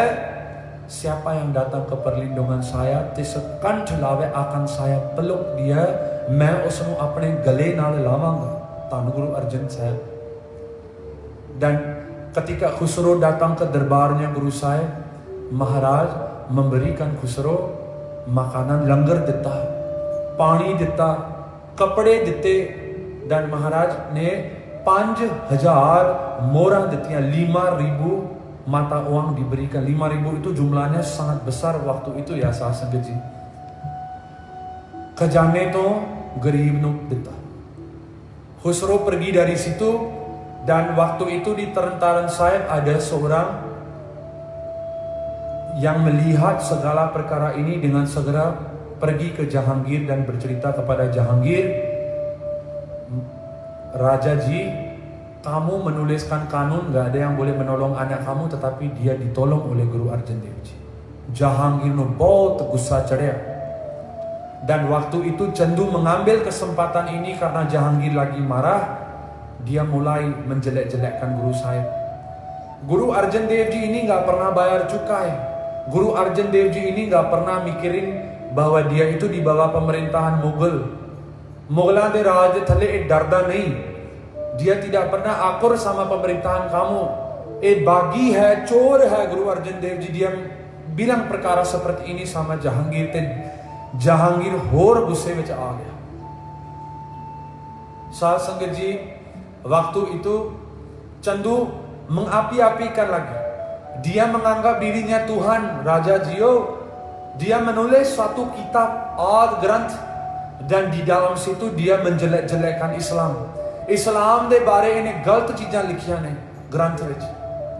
siapa yang datang ke perlindungan saya, tiskan lawe akan saya peluk dia, मैं उसनु अपने गले नाल लावांगा. Tan Guru Arjan Sahib. Dan ketika Khusro datang ke derbarnya Guru Sahib, Maharaj memberikan Khusro makanan, langar ditta, पानी दिता, कपड़े दिते, dan Maharaj ने 5,000 मोहरा दित्तियां, 5,000 mata uang diberikan. 5,000 itu jumlahnya sangat besar waktu itu ya saat संगत जी. खजाने तो गरीब नु दिता. Khusro pergi dari situ, dan waktu itu di Terentaran Sahib ada seorang yang melihat segala perkara ini dengan segera pergi ke Jahangir dan bercerita kepada Jahangir, Raja Ji, kamu menuliskan kanun, gak ada yang boleh menolong anak kamu, tetapi dia ditolong oleh Guru Arjan Dev Ji. Jahangir nu bahut gussa chadya. Dan waktu itu Chandu mengambil kesempatan ini karena Jahangir lagi marah, dia mulai menjelek-jelekkan Guru Sahib. Guru Arjan Dev Ji ini gak pernah bayar cukai. Guru Arjan Dev Ji ini gak pernah mikirin bahwa dia itu di bawah pemerintahan Mughal. Mughਲਾਂ ਦੇ ਰਾਜ ਦੇ ਥੱਲੇ ਇਹ ਡਰਦਾ ਨਹੀਂ. Dia tidak pernah akur sama pemerintahan kamu. Bagi hai, chor hai. Guru Arjan Dev Ji dia bilang perkara seperti ini sama Jahangir. Jahangir ਹੋਰ ਗੁੱਸੇ ਵਿੱਚ ਆ ਗਿਆ. Saat संगत जी, waktu itu Chandu mengapi-apikan lagi. Dia menganggap dirinya Tuhan, Raja Jio. Dia menulis suatu kitab Ad Granth, dan di dalam situ dia menjelek-jelekkan Islam. Islam ਦੇ ਬਾਰੇ ਇਹਨੇ ਗਲਤ ਚੀਜ਼ਾਂ ਲਿਖੀਆਂ ਨੇ ਗ੍ਰੰਥ ਵਿੱਚ.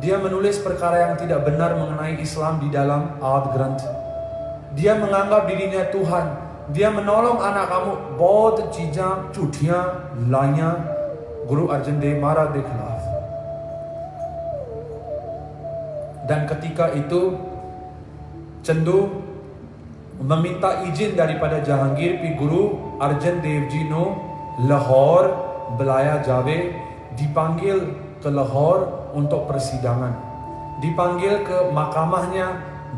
Dia menulis perkara yang tidak benar mengenai Islam di dalam Ad Granth. Dia menganggap dirinya Tuhan. Dia menolong anak kamu. बहुत चीज़ां झूठियां लाइयां Guru Arjan Dev Maharaj के खिलाफ. Dan ketika itu Chandu meminta izin daripada Jahangir pi Guru Arjan Dev Ji no Lahore belaya jawe, dipanggil ke Lahore untuk persidangan, dipanggil ke mahkamahnya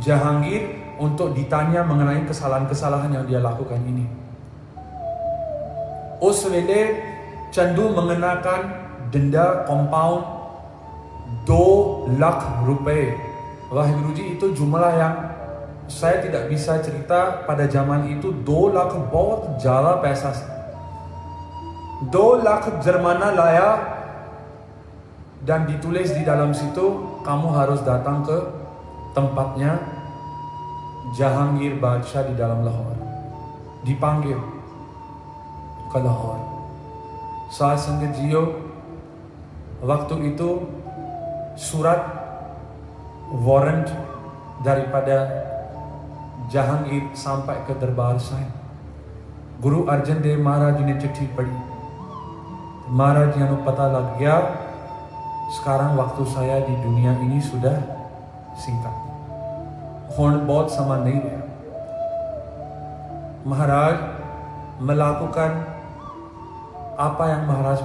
Jahangir untuk ditanya mengenai kesalahan-kesalahan yang dia lakukan ini. Us wele Chandu mengenakan denda compound 2 lakh rupiah. Waheguru Ji, itu jumlah yang saya tidak bisa cerita. Pada zaman itu 2 lakh बहुत ज़्यादा पैसा. 2 lakh jermana laya, dan ditulis di dalam situ, kamu harus datang ke tempatnya Jahangir Badshah di dalam Lahore. Dipanggil ke Lahore. Saat संगत जियो, waktu itu surat warrant daripada Jahangir sampai ke Darbar Sahib. Guru Arjan Dev Maharaj ने चिट्ठी पढ़ी. Maharaj yang pata lag gaya, sekarang waktu saya di dunia ini sudah singkat. Hon bahut sama nahi raha. Maharaj melakukan apa yang Maharaj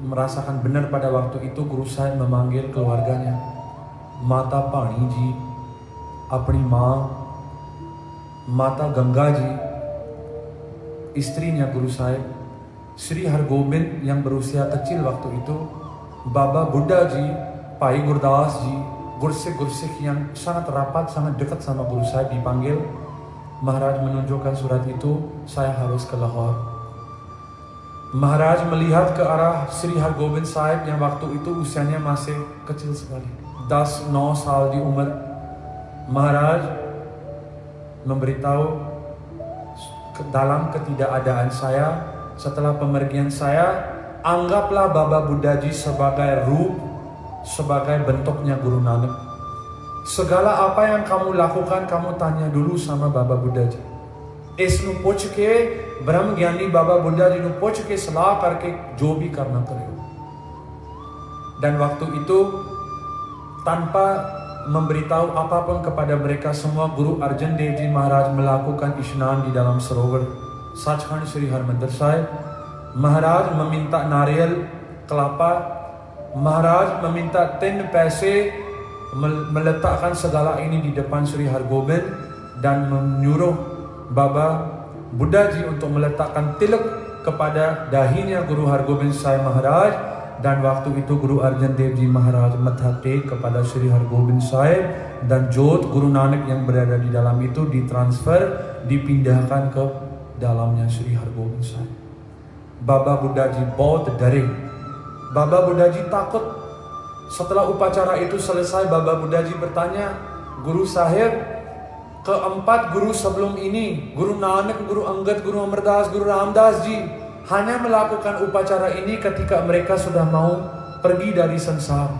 merasakan benar pada waktu itu. Guru Sahib memanggil keluarganya, Mata Pani Ji, apni माँ, Mata Ganga Ji, istrinya Guru Sahib, Sri Hargobind yang berusia kecil waktu itu, Baba Buddha Ji, Pai Gurdas Ji, Gursik yang sangat rapat, sangat dekat sama Guru Sahib dipanggil. Maharaj menunjukkan surat itu, saya harus ke Lahore. Maharaj melihat ke arah Sri Hargobind Sahib yang waktu itu usianya masih kecil sekali, 10-9 saal di umur. Maharaj memberitahu, dalam ketidakadaan saya, setelah pemergian saya, anggaplah Baba Buddha Ji sebagai rup, sebagai bentuknya Guru Nanak. Segala apa yang kamu lakukan, kamu tanya dulu sama Baba Buddha Ji. इसनु पूछ के ब्रह्म ज्ञानी बाबा बुद्धा जी नु पूछ के सलाह करके जो भी करना करो. Dan waktu itu tanpa memberitahu apapun kepada mereka semua, Guru Arjan Dev Ji Maharaj melakukan isnan di dalam serover Sachkhand Sri Harmandir Sahib. Maharaj meminta nariyal kelapa, Maharaj meminta 3 paise, meletakkan segala ini di depan Sri Hargobind dan menyuruh Baba Buddha Ji untuk meletakkan tilak kepada dahinya Guru Hargobind Sahib Maharaj. Dan waktu itu Guru Arjan Dev Ji Maharaj matha tek kepada Sri Hargobind Sahib, dan jod Guru Nanak yang berada di dalam itu ditransfer, dipindahkan ke dalamnya Sri Hargobind Sahib. Baba Buddha Ji bahut dare. Baba Buddha Ji takut. Setelah upacara itu selesai, Baba Buddha Ji bertanya, Guru Sahib, keempat guru sebelum ini, Guru Nanak, Guru Angad, Guru Amardas, Guru Ramdas Ji, hanya melakukan upacara ini ketika mereka sudah mau pergi dari sensara.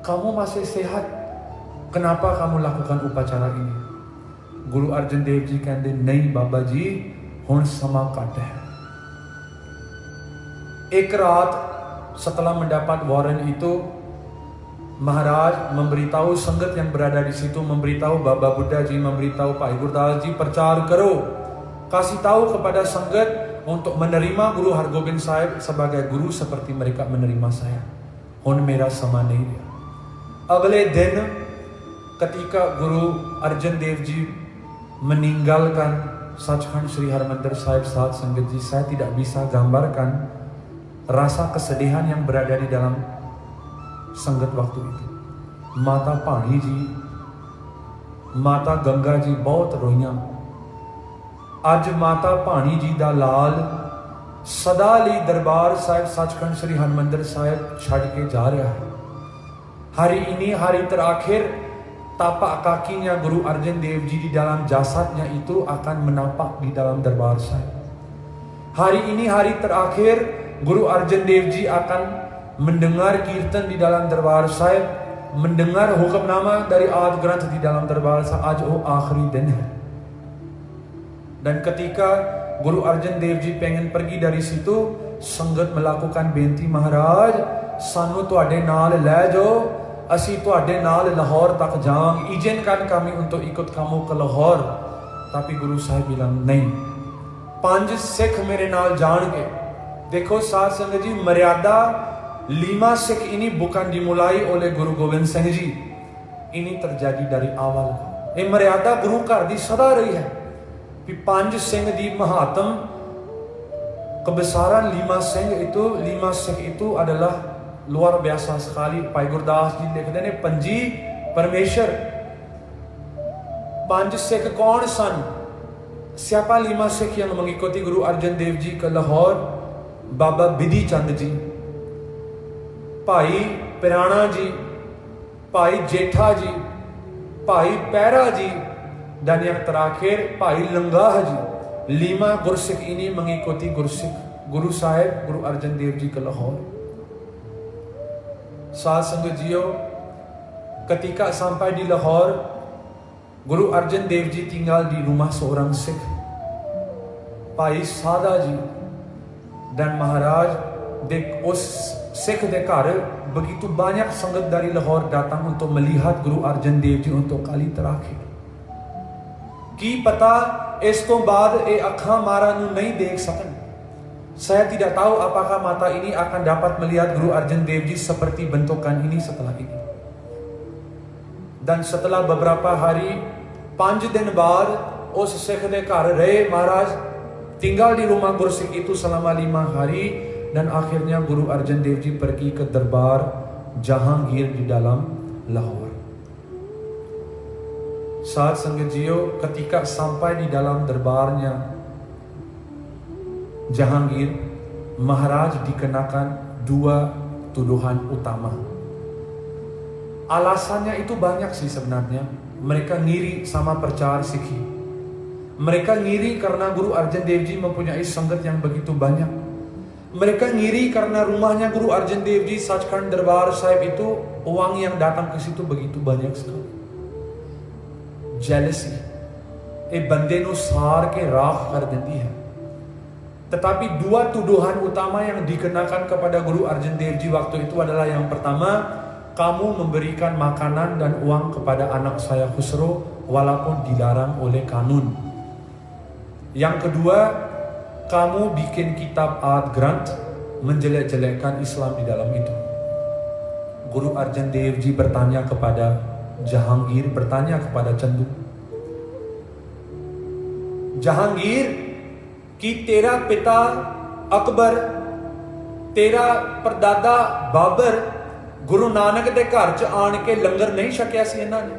Kamu masih sehat, kenapa kamu lakukan upacara ini? Guru Arjan Dev Ji कहते नहीं बाबा जी, हुण समा घट है. Ek raat setelah mendapat waran itu, Maharaj memberitahu sangat yang berada di situ, memberitahu Baba Buddha Ji, memberitahu Pak Gurdas Ji, percar karo, kasih tahu kepada sangat untuk menerima Guru Hargobind Sahib sebagai guru seperti mereka menerima saya. Hun mera sama nahi hai. Agle din ketika Guru Arjan Dev Ji meninggalkan Sachkhand Sri Harmandir Sahib saat sangat ji, saya tidak bisa gambarkan rasa kesedihan yang berada di dalam sangat waktu itu. Mata Pani Ji, Mata Ganga Ji bahut roiyan. Aj Mata Pani Ji da laal सदा ਲਈ ਦਰਬਾਰ ਸਾਹਿਬ ਸੱਚਖੰਡ ਸ੍ਰੀ ਹਰਮੰਦਰ ਸਾਹਿਬ ਛੱਡ ਕੇ ਜਾ ਰਿਹਾ ਹੈ. Hari ini hari terakhir tapak kakinya Guru Arjan Dev Ji di dalam jasadnya itu akan menapak di dalam darbār sahib. Hari ini hari terakhir Guru Arjan Dev Ji akan mendengar kirtan di dalam darbār sahib, mendengar hukamnama dari Adi Granth di dalam darbār sahib. Aaj wo aakhri din hai. Dan ketika Guru Arjan Dev Ji pengen pergi dari situ, sangat melakukan benti, Maharaj, sanu tuade naal le jo, asi tuade naal Lahore tak jaang, izinkan kami untuk ikut kamu ke Lahore. Tapi Guru Sahib bilang, नहीं, 5 Sikh मेरे नाल जाएंगे. देखो साथ संगत जी, मर्यादा 5 Sikh ini bukan dimulai oleh Guru Gobind Singh Ji. Ini terjadi dari awal. Ini मर्यादा Guru ਘਰ ਦੀ सदा रही है. 5 Singh di mahatam kebesaran 5 Sikh itu adalah luar biasa sekali. Pak Gurdas Ji likhde ne Panji Parmeshwar. 5 Sikh kaun san? Siapa 5 Sikh yang mengikuti Guru Arjan Dev Ji ke Lahore? Baba Bidhi Chand Ji, Bhai Pirana Ji, Bhai Jetha Ji, Bhai Pehra Ji, dan yang terakhir Bhai Langah Ji. 5 Gursikh ini mengikuti Guru Sahib Guru Arjan Dev Ji ke Lahore. Saat sangat jiyo, ketika sampai di Lahore, Guru Arjan Dev Ji tinggal di rumah seorang Sikh, Bhai Sada Ji. Dan Maharaj us Sikh de ghar begitu banyak sangat dari Lahore datang untuk melihat Guru Arjan Dev Ji untuk kali terakhir. Ki pata ਇਸ ਤੋਂ ਬਾਅਦ ਇਹ ਅੱਖਾਂ ਮਾਰਾ ਨੂੰ ਨਹੀਂ ਦੇਖ ਸਕਣ. Saya tidak tahu apakah mata ini akan dapat melihat Guru Arjan Dev Ji seperti bentukan ini setelah ini. Dan setelah beberapa hari, 5 दिन बाद उस Sikh de ghar rahe Maharaj, tinggal di rumah Gursikh itu selama 5 hari, dan akhirnya Guru Arjan Dev Ji pergi ke Darbar Jahangir di dalam Lahore. Saat sangat jiyo, ketika sampai di dalam darbarnya Jahangir, Maharaj dikenakan 2 tuduhan utama. Alasannya itu banyak sih sebenarnya. Mereka ngiri sama percaya Sikhi. Mereka ngiri karena Guru Arjan Dev Ji mempunyai sangat yang begitu banyak. Mereka ngiri karena rumahnya Guru Arjan Dev Ji Sachkhand Darbār Sahib itu uang yang datang ke situ begitu banyak sekali. Jealousy, ਇਹ ਬੰਦੇ ਨੂੰ ਸਾੜ ਕੇ ਰਾਖ ਕਰ ਦਿੰਦੀ ਹੈ. Tetapi 2 tuduhan utama yang dikenakan kepada Guru Arjan Dev Ji waktu itu adalah, yang pertama, kamu memberikan makanan dan uang kepada anak saya Khusro walaupun dilarang oleh kanun. Yang kedua, kamu bikin kitab Ad Granth menjelek-jelekkan Islam di dalam itu. Guru Arjan Dev Ji bertanya kepada Jahangir, bertanya kepada Chandu, Jahangir, कि तेरा पिता अकबर, तेरा परदादा बाबर गुरु नानक दे घर च आन के लंगर नहीं छकिया सी इन्हां ने?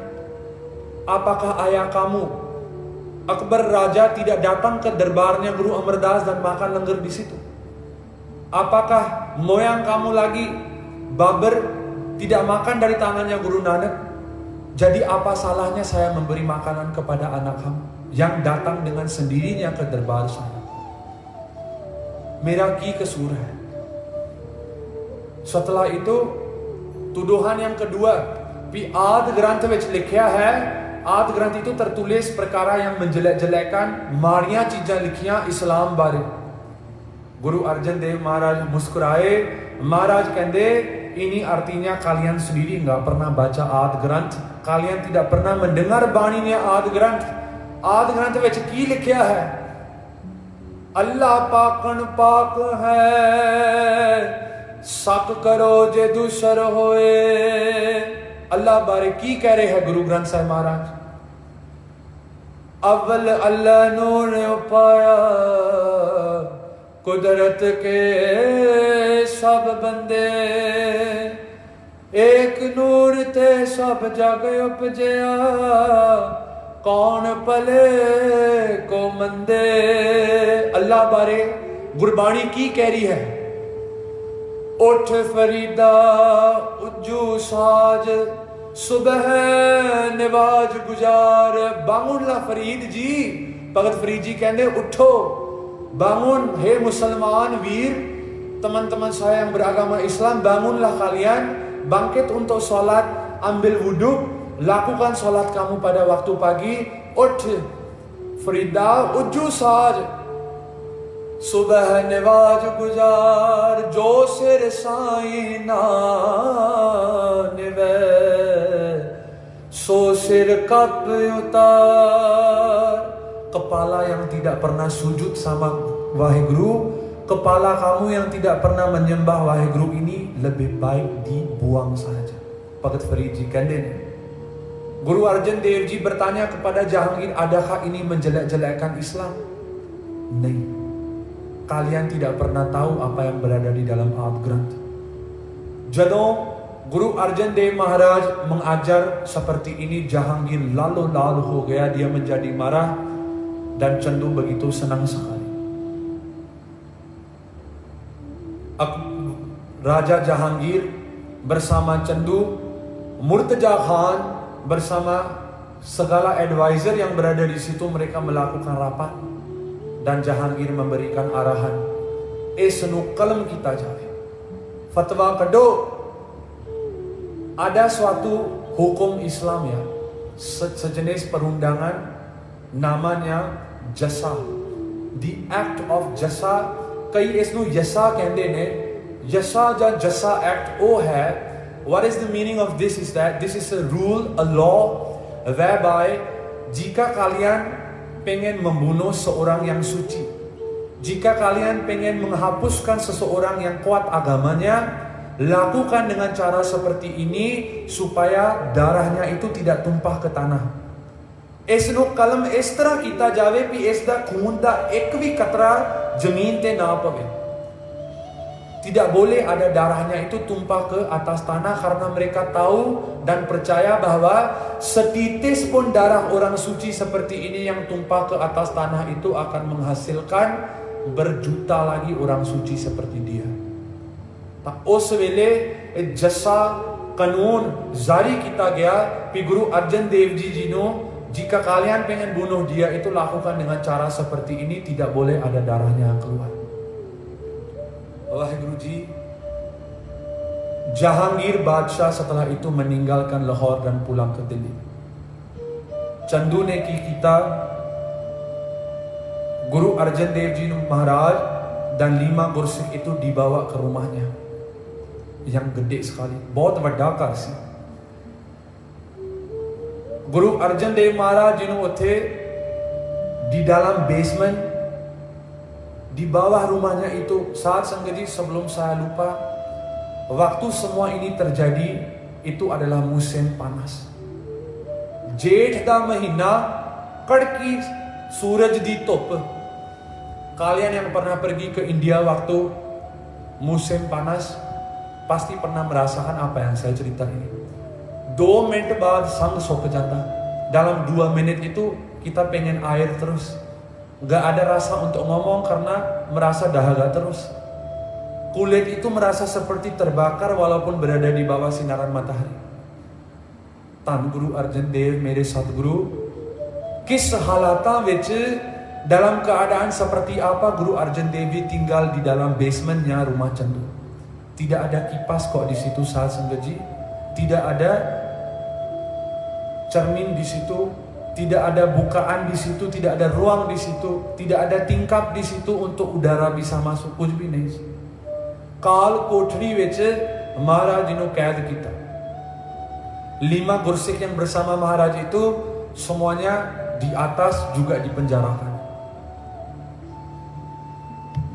Apakah ayah kamu Akbar Raja tidak datang ke darbarnya Guru Amardas dan makan lengger di situ? Apakah moyang kamu lagi Babar tidak makan dari tangannya Guru Nanak? Jadi apa salahnya saya memberi makanan kepada anak kamu yang datang dengan sendirinya ke darbar saya? Mera ki कसूर है? Setelah itu tuduhan yang kedua, pi Ad Granth ਵਿੱਚ लिखिया है, आद ग्रंथ itu tertulis perkara yang menjelek-jelekan, माड़ियां चीजां लिखियां इस्लाम बारे। Guru Arjan Dev Maharaj मुस्कुराए, Maharaj कहते ini artinya kalian sendiri nggak pernah baca Ad Granth, kalian tidak pernah mendengar baninya Ad Granth। आद ग्रंथ ਵਿੱਚ ਕੀ ਲਿਖਿਆ ਹੈ? अल्लाह पाकन पाक है, सक करो जे दूसर होए। अल्लाह बारे की कह रहे हैं गुरु ग्रंथ साहिब महाराज? अव्वल अल्लाह नूर ने पाया, कुदरत के सब बंदे, एक नूर ते सब जग उपजया, कौन पले को मंदे। अल्लाह बारे गुरबाणी की कह रही है? उठ फरीदा उज्जू साज, सुबह निवाज गुजार। बांगुनला फरीद जी, भगत फरीद जी कहते उठो bangun, हे मुसलमान वीर, teman-teman saya yang beragama Islam, bangunlah kalian, bangkit untuk sholat, ambil wudhu, lakukan sholat kamu pada waktu pagi. Uth Farida ujju saaj, subah niwaj gujar, jo sir saai na nive, so sir kap utar. Kepala yang tidak pernah sujud sama Waheguru, kepala kamu yang tidak pernah menyembah Waheguru ini lebih baik dibuang saja. Bhagat Farid ji कहते हैं, Guru Arjan Dev Ji bertanya kepada Jahangir, adakah ini menjelek-jelekkan Islam? Nahi. Kalian tidak pernah tahu apa yang berada di dalam Ad Granth. ਜਦੋਂ Guru Arjan Dev Maharaj mengajar seperti ini, Jahangir lalu ho gaya, dia menjadi marah dan Chandu begitu senang sekali. Raja Jahangir bersama Chandu, Murtaza Khan bersama segala advisor yang berada di situ, mereka melakukan rapat dan Jahangir memberikan arahan, senu kalam kita jahe, fatwa kado. Ada suatu hukum Islam ya, sejenis perundangan namanya jasa, the act of jasa। कई इसनु यसा कहते ने, यसा या जसा act ओ है। What is the meaning of this is that this is a rule, a law whereby jika kalian pengen membunuh seorang yang suci, jika kalian pengen menghapuskan seseorang yang kuat agamanya, lakukan dengan cara seperti ini supaya darahnya itu tidak tumpah ke tanah। ਇਸ ਨੂੰ ਕਲਮ ਇਸ ਤਰ੍ਹਾਂ ਕੀਤਾ ਜਾਵੇ ਕਿ ਇਸ ਦਾ ਖੂਨ ਦਾ ਇੱਕ ਵੀ ਕਤਰਾ ਜ਼ਮੀਨ ਤੇ ਨਾ ਪਵੇ। Tidak boleh ada darahnya itu tumpah ke atas tanah, karena mereka tahu dan percaya bahwa setitis pun darah orang suci seperti ini yang tumpah ke atas tanah itu akan menghasilkan berjuta lagi orang suci seperti dia। ਤਾਂ ਉਸ ਵੇਲੇ ਜੱਸਾ ਕਾਨੂੰਨ ਜਾਰੀ ਕੀਤਾ ਗਿਆ ਕਿ ਗੁਰੂ ਅਰਜਨ ਦੇਵ ਜੀ ਨੂੰ, jika kalian pengen bunuh dia itu lakukan dengan cara seperti ini, tidak boleh ada darahnya keluar। Waheguru ji, Jahangir Badshah setelah itu meninggalkan Lahore dan pulang ke Delhi। Chandu ne ki kita, Guru Arjan Dev Ji Maharaj dan 5 Gursikh itu dibawa ke rumahnya। yang gede sekali, बहुत ਵੱਡਾ ਘਰ ਸੀ। Guru Arjan Dev Maharaj ji ਨੂੰ ਉੱਥੇ di dalam basement, di bawah rumahnya itu, saat sanggati sebelum saya lupa, waktu semua ini terjadi itu adalah musim panas, जेठ दा महीना, कड़की सूरज दी धुप। Kalian yang pernah pergi ke India waktu musim panas pasti pernah merasakan apa yang saya cerita ini. 2 menit बाद sang sok janda. Dalam 2 menit itu kita pengen air terus, gak ada rasa untuk ngomong karena merasa dahaga terus. Kulit itu merasa seperti terbakar walaupun berada di bawah sinaran matahari. Tan Guru Arjan Dev mere Satguru, kis halatan ਵਿੱਚ dalam keadaan seperti apa Guru Arjan Dev tinggal di dalam basementnya rumah Chandu. Tidak ada kipas kok di situ saat Sanggaji, tidak ada cermin di situ, tidak ada bukaan di situ, tidak ada ruang di situ, tidak ada tingkap di situ untuk udara bisa masuk, kuch bhi nahi. Kaal kothri ਵਿੱਚ Maharaj ji ਨੂੰ कैद kita. 5 gursik yang bersama Maharaj itu semuanya di atas juga dipenjarakan.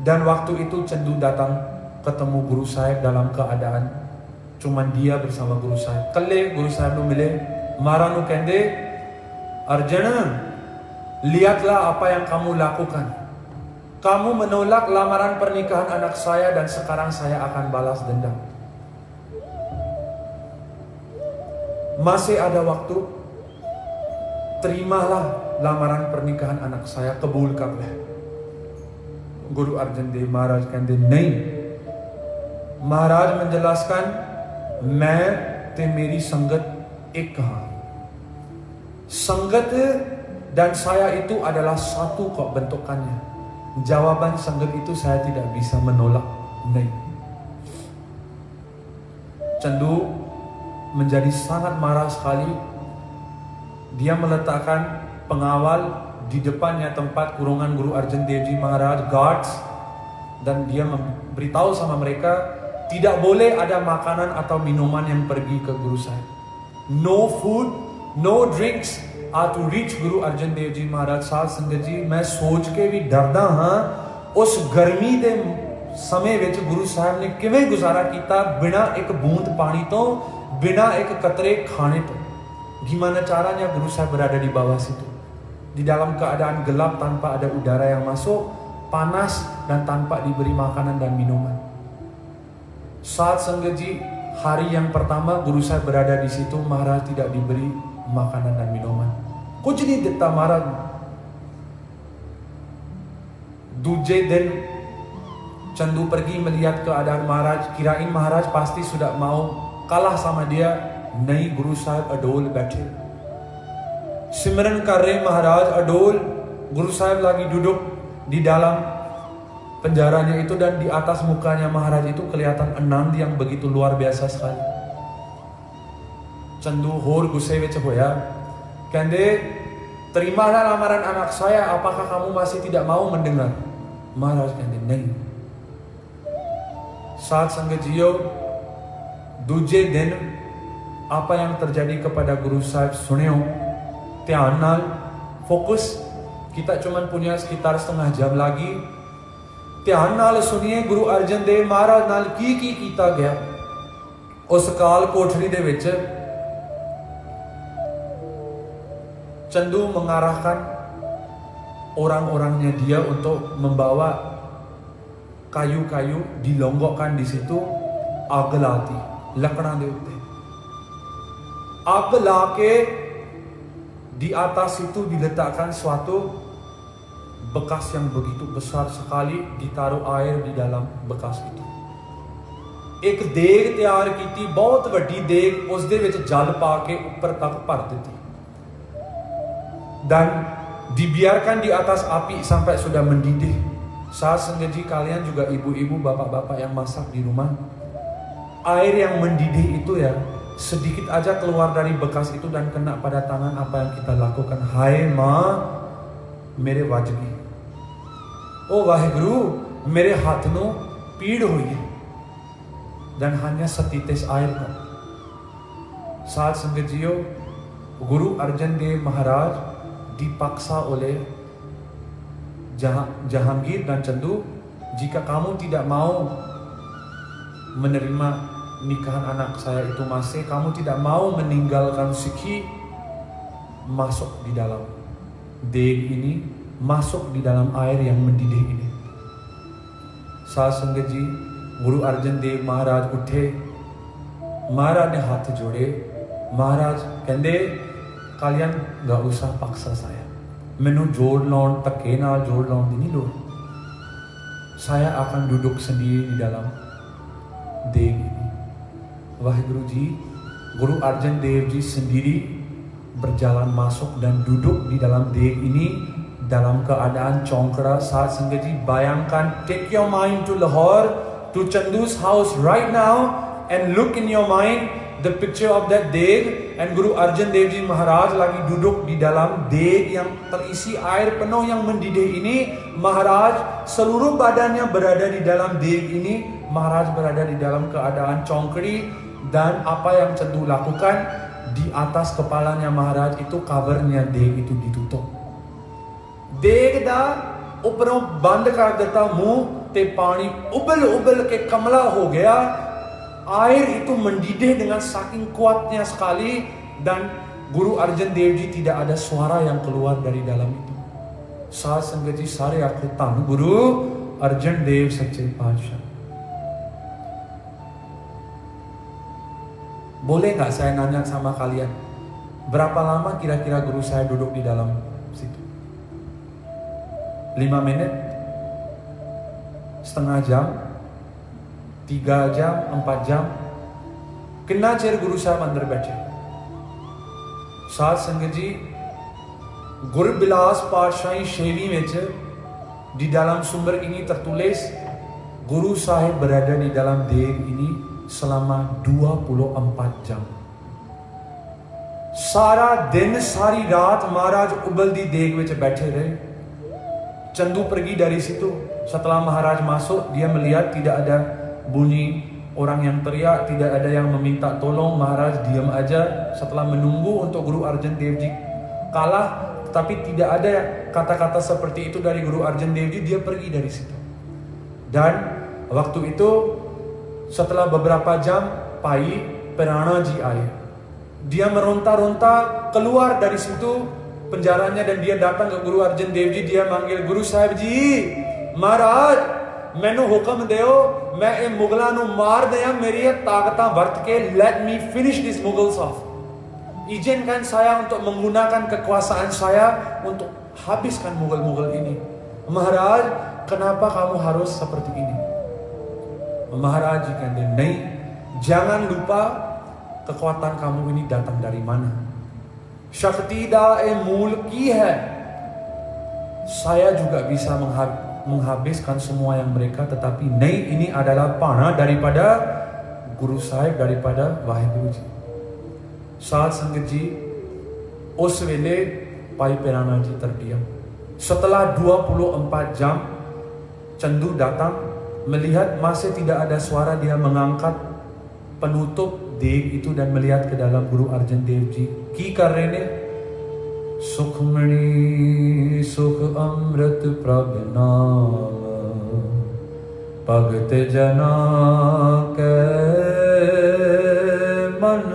Dan waktu itu Chandu datang ketemu Guru Sahib dalam keadaan cuman dia bersama Guru Sahib. Kalle Guru Sahib nu mile, Maharaj nu kende, Arjana, lihatlah apa yang kamu lakukan. Kamu menolak lamaran pernikahan anak saya dan sekarang saya akan balas dendam. Masih ada waktu, terimalah lamaran pernikahan anak saya, kabulkanlah. Guru Arjan Dev Maharaj कहते नहीं। महाराज menjelaskan, मैं ते मेरी संगत एक कहा, संगत dan saya itu adalah satu kok bentukannya. Jawaban sangat itu saya tidak bisa menolak, नहीं. Chandu menjadi sangat marah sekali. Dia meletakkan pengawal di depannya tempat kurungan Guru Arjan Dev Ji Maharaj, guards, dan dia memberitahu sama mereka tidak boleh ada makanan atau minuman yang pergi ke Guru Sahib. No food, no drinks are to reach Guru Arjan Dev Ji Maharaj. साथ संगत जी, मैं सोच के भी डरदा हाँ उस गर्मी दे समय विच गुरु साहब ने किवें गुजारा किया बिना एक बूंद पानी तो, बिना एक कतरे खाने तो. Gimana caranya Guru Sahib berada di bawah situ, di dalam keadaan gelap tanpa ada udara yang masuk, panas dan tanpa diberi makanan dan minuman. Saat Sanggaji hari yang pertama Guru Sahib berada di situ, Maharaj tidak diberi makanan dan minuman. Kuch nahi ditta Maharaj. Duje din Chandu pergi melihat keadaan Maharaj, kirain Maharaj pasti sudah mau kalah sama dia. नहीं, गुरु साहब अडोल बैठे सिमरन कर रहे महाराज अडोल. Guru Sahib lagi duduk di dalam penjaranya itu dan di atas mukanya Maharaj itu kelihatan anand yang begitu luar biasa sekali. Chandu hor gusse ਵਿੱਚ ਹੋਇਆ, ਕਹਿੰਦੇ terimalah lamaran anak saya, apakah kamu masih tidak mau mendengar? Maharaj ਕਹਿੰਦੇ नहीं. Saat sangat jiyo duje din apa yang terjadi kepada Guru Sahib suneo, ਧਿਆਨ ਨਾਲ fokus. Kita cuman punya sekitar setengah jam lagi. ਧਿਆਨ ਨਾਲ ਸੁਣੀਏ Guru Arjan Dev Maharaj ਨਾਲ ਕੀ ਕੀਤਾ ਗਿਆ ਉਸ ਕਾਲ ਕੋਠੜੀ ਦੇ ਵਿੱਚ. Chandu mengarahkan orang-orangnya dia untuk membawa kayu-kayu, dilonggokkan di situ, आग लाती लकड़ां दे उत्ते. आग लाके di atas itu diletakkan suatu bekas yang begitu besar sekali, ditaruh air di dalam bekas itu. एक देग तैयार की, बहुत वड्डी देग, उस दे विच जल पा के ऊपर तक भर दी dan dibiarkan di atas api sampai sudah mendidih. Saat sengaja kalian juga ibu-ibu, bapak-bapak yang masak di rumah, air yang mendidih itu ya sedikit aja keluar dari bekas itu dan kena pada tangan, apa yang kita lakukan? Hai ma, mere wajgi. Oh Waheguru, mere hath nu पीड़ हुई है. dan hanya setitis air kok. Saat Sanggajio, Guru Arjan Dev Maharaj dipaksa oleh Jahangir dan Chandu, jika kamu tidak mau menerima nikahan anak saya itu masih, kamu tidak mau meninggalkan Sikhi, masuk di dalam deg ini, masuk di dalam air yang mendidih ini. Saat Sangat Ji, Guru Arjan Dev Maharaj उठे, Maharaj ने हाथ जोड़े, Maharaj कहते kalian gak usah paksa saya, मैनू जोड़ लाउन धक्के नाल जोड़ लाउन दी नहीं लोड़, saya akan duduk sendiri di dalam deg ini. Waheguru Ji, Guru Arjan Dev Ji sendiri berjalan masuk dan duduk di dalam deg ini dalam keadaan congkra. Saat Sangat Ji, bayangkan, take your mind to Lahore, to Chandu's house right now, and look in your mind the picture of that deg, and Guru Arjan Dev Ji Maharaj lagi duduk di dalam deg yang terisi air penuh yang mendidih ini. Maharaj seluruh badannya berada di dalam deg ini. Maharaj berada di dalam keadaan congkri, dan apa yang Chandu lakukan, di atas kepalanya Maharaj itu covernya deg itu ditutup. Deg da उपरों बंद कर देता मुंह ते पानी ubel ke kamla ho gaya. Air itu mendidih dengan saking kuatnya sekali, dan Guru Arjan Dev Ji tidak ada suara yang keluar dari dalam itu. Saat Sangat Ji sare आखे धन Guru Arjan Dev Sache Paatshah. Boleh nggak saya nanya sama kalian, berapa lama kira-kira guru saya duduk di dalam situ? 5 menit? Setengah jam? 3 jam? 4 jam? कितना चेर गुरु साहब अंदर बैठे? साध संगत जी, Gurbilas Paatshaahi Shevi ਵਿੱਚ di dalam sumber ini tertulis Guru Sahib berada di dalam deg ini selama 24 jam. सारा दिन सारी रात महाराज उबल दी देग ਵਿੱਚ बैठे रहे. Chandu pergi dari situ. Setelah Maharaj masuk, dia melihat tidak ada bunyi orang yang teriak, tidak ada yang meminta tolong. Maharaj diam aja setelah menunggu untuk Guru Arjan Dev Ji kalah, tapi tidak ada kata-kata seperti itu dari Guru Arjan Dev Ji. Dia pergi dari situ. Dan waktu itu setelah beberapa jam, Pai Pirana Ji aye. Dia meronta-ronta keluar dari situ penjaranya, dan dia datang ke Guru Arjan Dev Ji. Dia manggil, Guru Sahib Ji, Maharaj मैनू हुक्म दो, मैं ये मुगलों नू मार दिया, मेरी ताकतां वर्त के let me finish this Mughals off. Izinkan saya untuk menggunakan kekuasaan saya untuk habiskan Mughal-Mughal ini. Maharaj, kenapa kamu harus seperti ini? Maharaj ji कहते नहीं, jangan lupa kekuatan kamu ini datang dari mana. Shakti da mool ki hai. Saya juga bisa menghabiskan semua yang mereka, tetapi nahi, ini adalah panah daripada Guru Sahib, daripada Waheguru Ji. Saat Sangat Ji, us wele Pai Pirana Ji terdiam. Setelah 24 jam, Chandu datang, melihat masih tidak ada suara. Dia mengangkat penutup deg itu dan melihat ke dalam Guru Arjan Dev Ji. Ki kar rahe ne? Sukhmani sukh amrit prabh naam, Bhagat jana ke man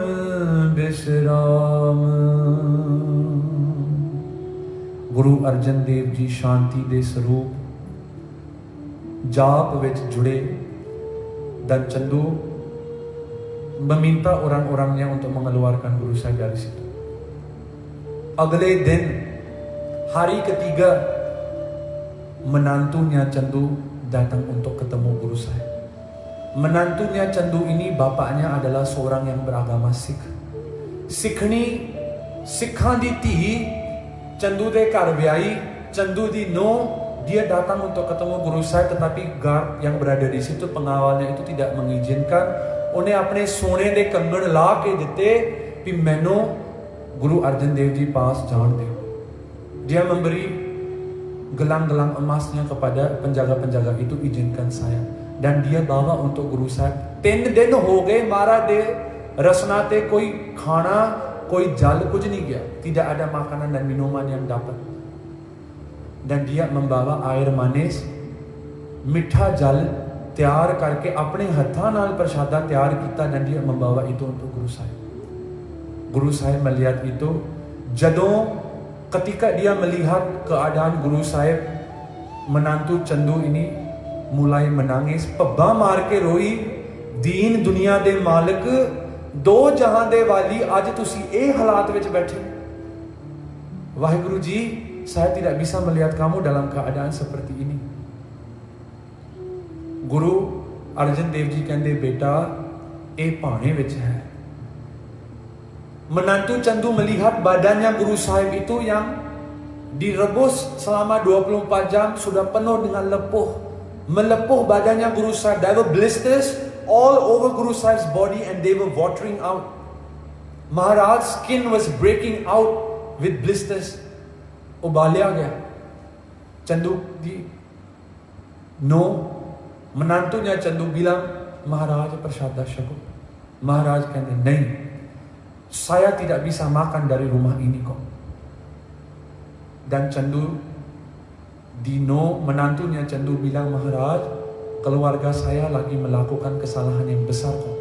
bisram. Guru Arjan Dev Ji Shanti de Saroop जाप ਵਿੱਚ जुड़े, dan Chandu meminta orang-orangnya untuk mengeluarkan Guru Sahib dari situ. Agle din, hari ketiga, menantunya Chandu datang untuk ketemu Guru Sahib. Menantunya Chandu ini bapaknya adalah seorang yang beragama Sikh. Sikhan di tihi, Chandu de ghar viahi, Chandu di no, dia datang untuk ketemu Guru Sahib, tetapi guard yang berada di situ, pengawalnya itu tidak mengizinkan. Unhe apne sone de kangan la ke dite pi mainu Guru Arjan Dev Ji paas jaan deo. Dia memberi gelang-gelang emasnya kepada penjaga-penjaga itu, izinkan saya. dan dia bawa untuk Guru Sahib. 3 दिन हो गए महाराज दे रसना ते कोई खाना, कोई जल, कुछ नहीं गया, tidak ada makanan dan minuman yang dapat. Dan dia membawa air manis, मिठा जल तैयार करके अपने हत्था नाल प्रसादा तैयार किया dan dia membawa itu untuk Guru Sahib. Guru Sahib melihat itu. Jadong ketika dia melihat keadaan Guru Sahib, menantu Chandu ini mulai menangis, pebba maar ke roi, दीन दुनिया दे मालिक, दो जहां दे वाली, आज तुसी ये हालात विच बैठे. Waheguru ji, saya tidak bisa melihat kamu dalam keadaan seperti ini. Guru Arjan Dev ji कहते बेटा ये भाने विच है. Menantu Chandu melihat badannya Guru Sahib itu yang direbus selama 24 jam sudah penuh dengan lepuh. Melepuh badannya Guru Sahib. There were blisters all over Guru Sahib's body and they were watering out. Maharaj's skin was breaking out with blisters. Ubalya gaya. Chandu di no. Menantunya Chandu bilang, Maharaj prasada syako. Maharaj कहते नहीं, saya tidak bisa makan dari rumah ini kok. Dan Chandu Dino, menantunya Chandu bilang, Maharaj, keluarga saya lagi melakukan kesalahan yang besar kok.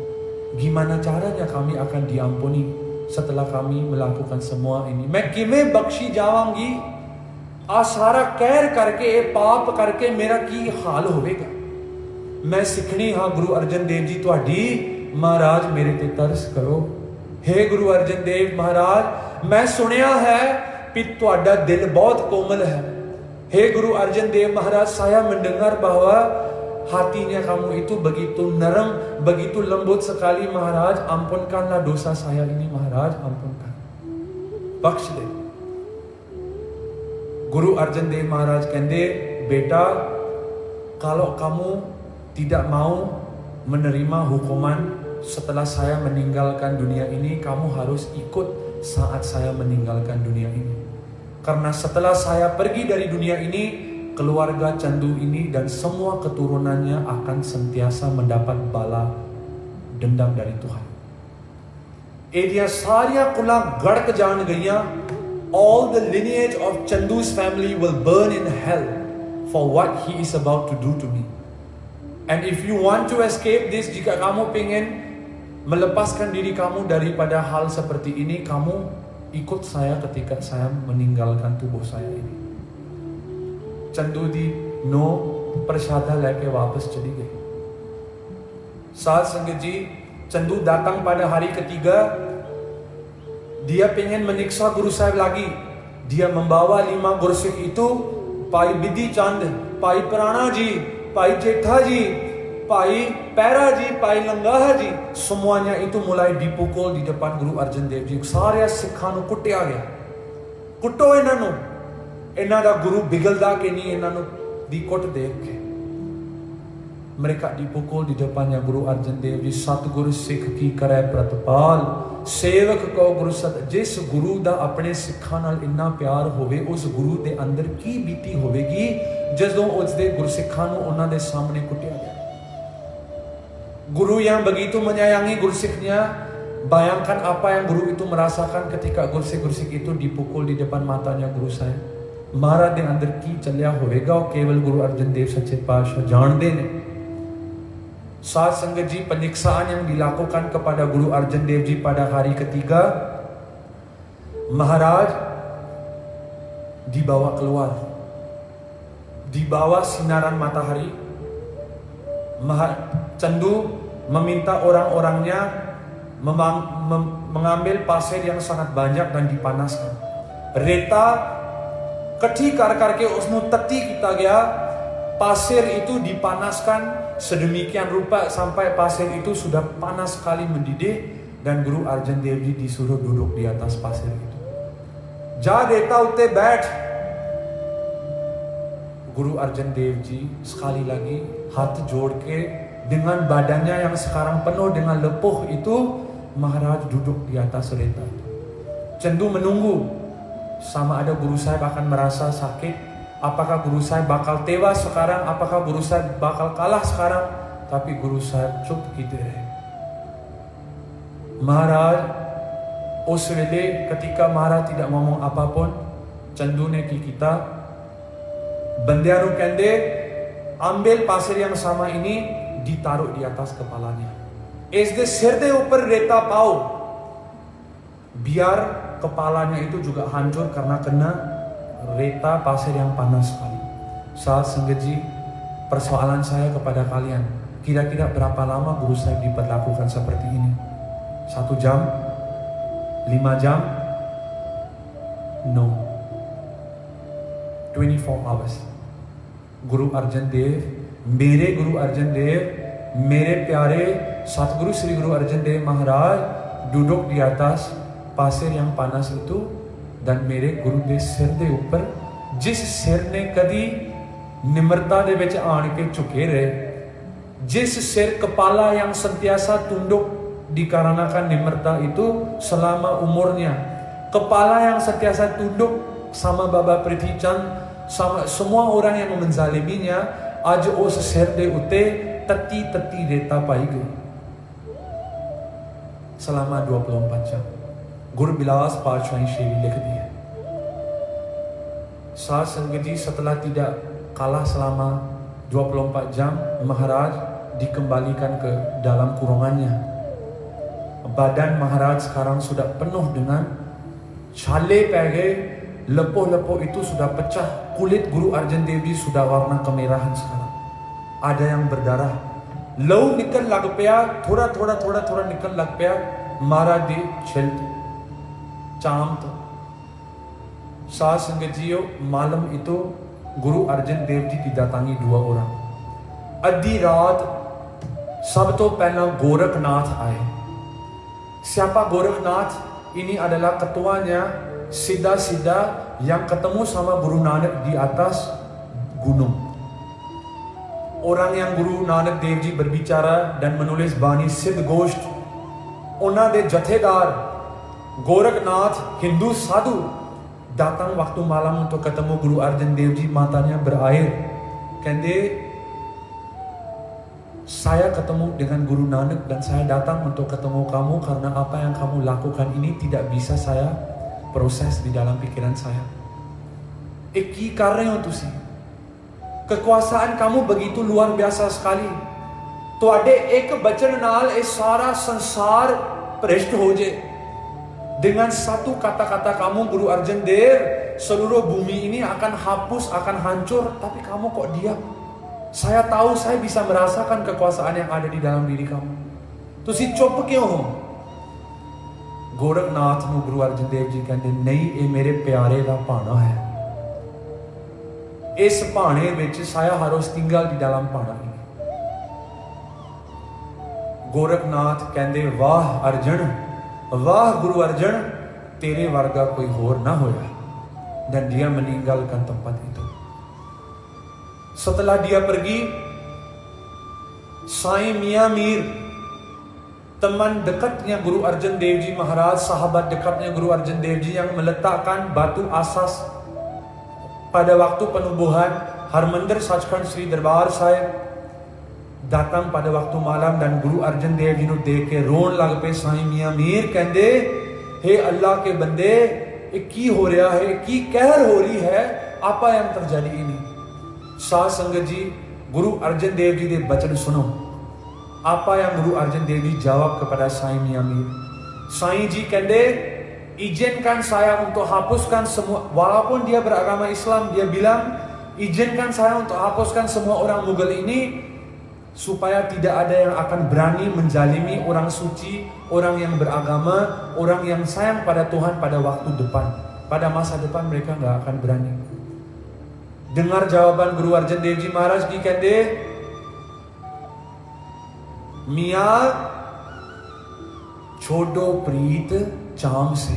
Gimana caranya kami akan diampuni setelah kami melakukan semua ini? मैं किवें बख्शी जावांगी? आ सारा कहर करके, पाप करके मेरा की हाल होवेगा? मैं सिखनी हाँ गुरु अर्जन देव जी तुहाडी, महाराज मेरे ते तरस करो. हे गुरु अर्जन देव महाराज, मैं सुनिया है कि तुहाडा दिल बहुत कोमल है. हे गुरु अर्जन देव महाराज, saya mendengar bahwa hatinya kamu itu begitu neren, begitu lembut sekali. Maharaj, ampunkanlah dosa saya ini. Maharaj, ampunkan. बख्श दे. Guru Arjan Dev Maharaj कहते, बेटा kalau kamu tidak mau menerima hukuman setelah saya meninggalkan dunia ini, kamu harus ikut saat saya meninggalkan dunia ini. Karena setelah saya pergi dari dunia ini, keluarga Chandu ini dan semua keturunannya akan sentiasa mendapat bala dendam dari Tuhan. Edia सारियां कुला गड़क जान गईयां. All the lineage of Chandu's family will burn in hell for what he is about to do to me. And if you want to escape this, jika kamu pengen melepaskan diri kamu daripada hal seperti ini, kamu ikut saya ketika saya meninggalkan tubuh saya ini. Chandu di no prasada leke wapas चली गई. Saat संगत जी, Chandu datang pada hari ketiga. Dia pengen menyiksa Guru Sahib lagi. Dia membawa 5 gursik itu, Pai Bidhi Chand, Pai Prana ji, Pai Jetha ji, Pai Pera ji, Pai Langaha ji, semuanya itu mulai dipukul di depan Guru Arjan Dev ji. ਸਾਰੇ ਸਿੱਖਾਂ ਨੂੰ ਕੁੱਟਿਆ ਗਿਆ. ਕੁੱਟੋ ਇਹਨਾਂ ਨੂੰ. ਇਹਨਾਂ ਦਾ ਗੁਰੂ ਬਿਗਲਦਾ ਕਿ ਨਹੀਂ ਇਹਨਾਂ ਨੂੰ ਦੀ ਕੁੱਟ ਦੇਖ ਕੇ. Mereka dipukul di depannya Guru Arjan Dev ji. Satguru Sikh ki kare pratpal, ਸੇਵਕ ਕੋ ਗੁਰੂ ਸਤ. ਜਿਸ ਗੁਰੂ ਦਾ ਆਪਣੇ ਸਿੱਖਾਂ ਨਾਲ ਇੰਨਾ ਪਿਆਰ ਹੋਵੇ, ਉਸ ਗੁਰੂ ਦੇ ਅੰਦਰ ਕੀ ਬੀਤੀ ਹੋਵੇਗੀ ਜਦੋਂ ਉਸ ਦੇ ਗੁਰਸਿੱਖਾਂ ਨੂੰ ਉਹਨਾਂ ਦੇ ਸਾਹਮਣੇ ਕੁੱਟਿਆ ਗਿਆ. Guru yang begitu menyayangi gursiknya, bayangkan apa yang guru itu merasakan ketika gursik-gursik itu dipukul di depan matanya Guru Sahib. Maharaj ਦੇ ਅੰਦਰ ਕੀ ਚੱਲਿਆ ਹੋਵੇਗਾ, ਉਹ ਕੇਵਲ Guru Arjan Dev ਸੱਚੇ ਪਾਤਸ਼ਾਹ ਜਾਣਦੇ ਨੇ. Saat sangat ji, penyiksaan yang dilakukan kepada Guru Arjan Dev ji pada hari ketiga, Maharaj dibawa keluar, di bawah sinaran matahari. Chandu meminta orang-orangnya mengambil pasir yang sangat banyak dan dipanaskan. Reta kethi karke usnu tati kita gaya. Pasir itu dipanaskan sedemikian rupa sampai pasir itu sudah panas sekali mendidih, dan Guru Arjan Dev ji disuruh duduk di atas pasir itu. Ja Reta utte baith. Guru Arjan Dev ji sekali lagi hath jod ke dengan badannya yang sekarang penuh dengan lepuh itu, Maharaj duduk di atas reta itu. Chandu menunggu sama ada Guru Sahib akan merasa sakit. Apakah Guru Sahib bakal tewas sekarang? Apakah Guru Sahib bakal kalah sekarang? tapi Guru Sahib चुप कीते रहे. Maharaj us wele ketika Maharaj tidak ngomong apapun, Chandu ne ki kita, bandiਆਂ ਨੂੰ ਕਹਿੰਦੇ ambil pasir yang sama ini ditaruh di atas kepalanya. Is de ਸਿਰ ਦੇ ਉੱਪਰ ਰੇਤਾ ਪਾਓ, biar kepalanya itu juga hancur karena kena reta pasir yang panas sekali. Saat Sanggaji, persoalan saya kepada kalian, kira-kira berapa lama Guru Sahib diperlakukan seperti ini? 1 jam? 5 jam? No. 24 hours. Guru Arjan Dev, मेरे Guru Arjan Dev, मेरे प्यारे Satguru Sri Guru Arjan Dev Maharaj duduk di atas pasir yang panas itu, dan ਮੇਰੇ ਗੁਰੂ ਦੇ ਸਿਰ ਦੇ ਉੱਪਰ, ਜਿਸ ਸਿਰ ਨੇ ਕਦੀ ਨਿਮਰਤਾ ਦੇ ਵਿੱਚ ਆਣ ਕੇ ਝੁਕੇ ਰਹੇ, ਜਿਸ ਸਿਰ kepala yang sentiasa tunduk dikarenakan nimerta itu selama umurnya, kepala yang sentiasa tunduk sama Baba Prithi Chand, sama semua orang yang menzaliminya, आज उस सिर दे उत्ते तत्ती रेता पाई गई selama 24 jam. Guru Bilas Paatshah Shevi लिख दिया. Saat Sanggaji setelah tidak kalah selama 24 jam, Maharaj dikembalikan ke dalam kurungannya. Badan Maharaj sekarang sudah penuh dengan chale pege, lepoh-lepoh itu sudah pecah. Kulit Guru Arjan Dev Ji sudah warna kemerahan sekarang. Ada yang berdarah. Lau nikal lag paya, थोड़ा nikal lag paya. Maharaj di chelt चाम तो साथ संगतियों malam itu Guru Arjan Dev Ji didatangi 2 orang. Adhi raat sab to pehla Gorakhnath aaye. Siapa Gorakhnath? Ini adalah ketuanya Siddha yang ketemu sama Guru Nanak di atas gunung. Orang yang Guru Nanak Dev Ji berbicara dan menulis Bani Siddh Gosht, ਉਹਨਾਂ ਦੇ ਜਥੇਦਾਰ Gorakhnath, Hindu sadhu, datang waktu malam untuk ketemu Guru Arjan Dev Ji. Matanya berair. Kende, saya ketemu dengan Guru Nanak dan saya datang untuk ketemu kamu karena apa yang kamu lakukan ini tidak bisa saya proses di dalam pikiran saya. Ki kar rahe ho tusi? Kekuasaan kamu begitu luar biasa sekali. Tuade ek bachan naal eh sara sansar preshth ho jaye. Dengan satu kata-kata kamu Guru Arjan Dev, seluruh bumi ini akan hapus, akan hancur, tapi kamu kok diam? Saya tahu, saya bisa merasakan kekuasaan yang ada di dalam diri kamu. Tusi chup kyun ho? Gorakhnath nu Guru Arjan Dev Ji कहते नहीं, ये मेरे प्यारे दा भाना है. इस भाने विच saya harus tinggal di dalam भाना ini. Gorakhnath कहते वाह अर्जन, वाह Guru Arjan, तेरे वर्गा कोई होर ना होया. Dan dia meninggalkan tempat itu. Setelah dia pergi, Sai Mia Mir, teman dekatnya Guru Arjan Dev Ji Maharaj, sahabat dekatnya Guru Arjan Dev Ji yang meletakkan batu asas pada waktu penubuhan Harmandir Sachkhand Sri Darbar Sahib, datang pada waktu malam dan Guru Arjan Dev Ji nu देख के रोन लग पे. साईं मियां मीर कहंदे, हे अल्लाह के बंदे, ये की हो रहा है, की कहर हो रही है, आपा yang terjadi ini. साध संगत जी, Guru Arjan Dev Ji de bachan suno. Apa yang Guru Arjan Dev Ji jawab kepada Sai Mia Mir? Sai Ji कहंदे, izinkan saya untuk hapuskan semua, walaupun dia beragama Islam, dia bilang, izinkan saya untuk hapuskan semua orang Mughal ini, supaya tidak ada yang akan berani menjalimi orang suci, orang yang beragama, orang yang sayang pada Tuhan pada waktu depan. Pada masa depan mereka nggak akan berani. Dengar jawaban Guru Arjan Dev Ji Maharaj Ji कहते, मियाँ छोड़ो प्रीत चाम से.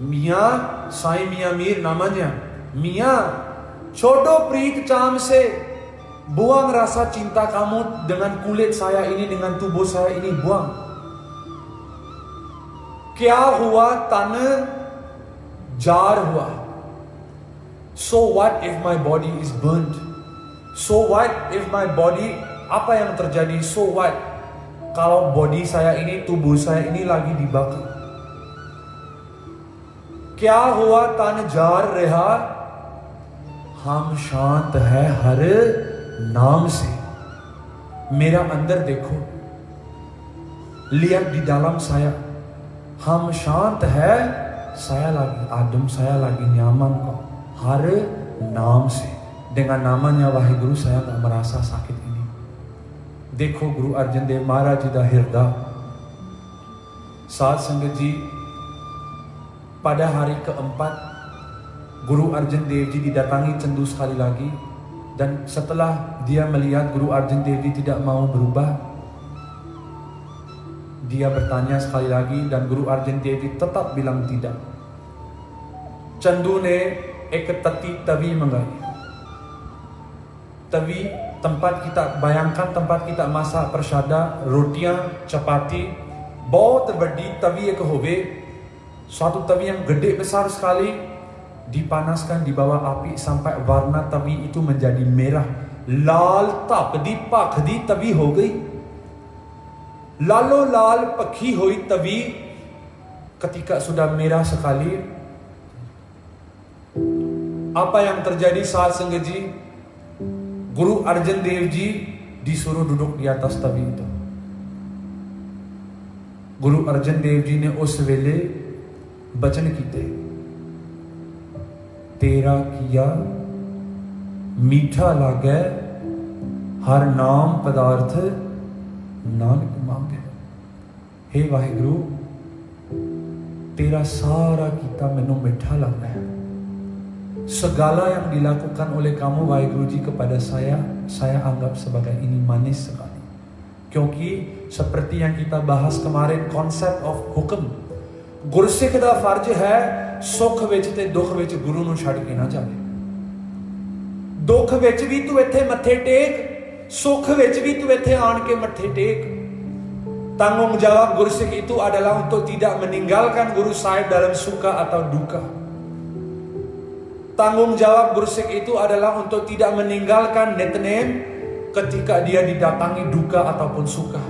मियाँ साईं मियाँ मीर namanya, मियाँ छोड़ो प्रीत चाम से. Buang rasa cinta kamu dengan kulit saya ini, dengan tubuh saya ini, buang. Kya hua tan jar hua. So what if my body is burnt? So what if my body Apa yang terjadi? So what? Kalau body saya ini, tubuh saya ini lagi dibakar. क्या हुआ? तन जार रहा, हम शांत है हर नाम से. मेरा अंदर देखो, lihat di dalam saya, हम शांत है, saya lagi adem, saya lagi nyaman kok. हर नाम से, dengan namanya Waheguru saya tak merasa sakit ini. देखो गुरु अर्जन देव महाराज जी दा हिरदा. साध संगत जी, pada hari keempat Guru Arjan Dev Ji didatangi Cendu sekali lagi, dan setelah dia melihat Guru Arjan Dev Ji tidak mau berubah, dia bertanya sekali lagi dan Guru Arjan Dev Ji tetap bilang tidak. Cendu ne ek tavi mangai. Tavi tempat kita, bayangkan tempat kita masak persada, rotiयां, chapati, बहुत बड़ी तवी एक होवे, suatu tawi yang gede besar sekali, dipanaskan di bawah api sampai warna tawi itu menjadi merah, लाल तपदी भखदी तवी हो गई. लालो लाल पकी हुई Tawi ketika sudah merah sekali, apa yang terjadi saat sengaji? Guru Arjan Dev Ji disuruh duduk di atas tawi itu. Guru Arjan Dev Ji ne us vele बचन कीते, तेरा किया मीठा लागे हर नाम पदार्थ नानक मांगे. हे वाहिगुरु, तेरा सारा kita मैनू मीठा लगता है. Segala yang dilakukan oleh kamu Waheguru Ji kepada saya anggap sebagai ini manis sekali. Kyonki seperti yang kita bahas kemarin, konsep of hukum, ਗੁਰਸਿੱਖ ਦਾ ਫਰਜ਼ ਹੈ ਸੁੱਖ ਵਿੱਚ ਤੇ ਦੁੱਖ ਵਿੱਚ ਗੁਰੂ ਨੂੰ ਛੱਡ ਕੇ ਨਾ ਜਾਵੇ. ਦੁੱਖ ਵਿੱਚ ਵੀ ਤੂੰ ਇੱਥੇ ਮੱਥੇ ਟੇਕ, ਸੁੱਖ ਵਿੱਚ ਵੀ ਤੂੰ ਇੱਥੇ ਆਣ ਕੇ ਮੱਥੇ ਟੇਕ. Tanggung jawab Gursik itu adalah untuk tidak meninggalkan Guru Sahib dalam suka atau duka. Tanggung jawab Gursik itu adalah untuk tidak meninggalkan netnem ketika dia didatangi duka ataupun suka.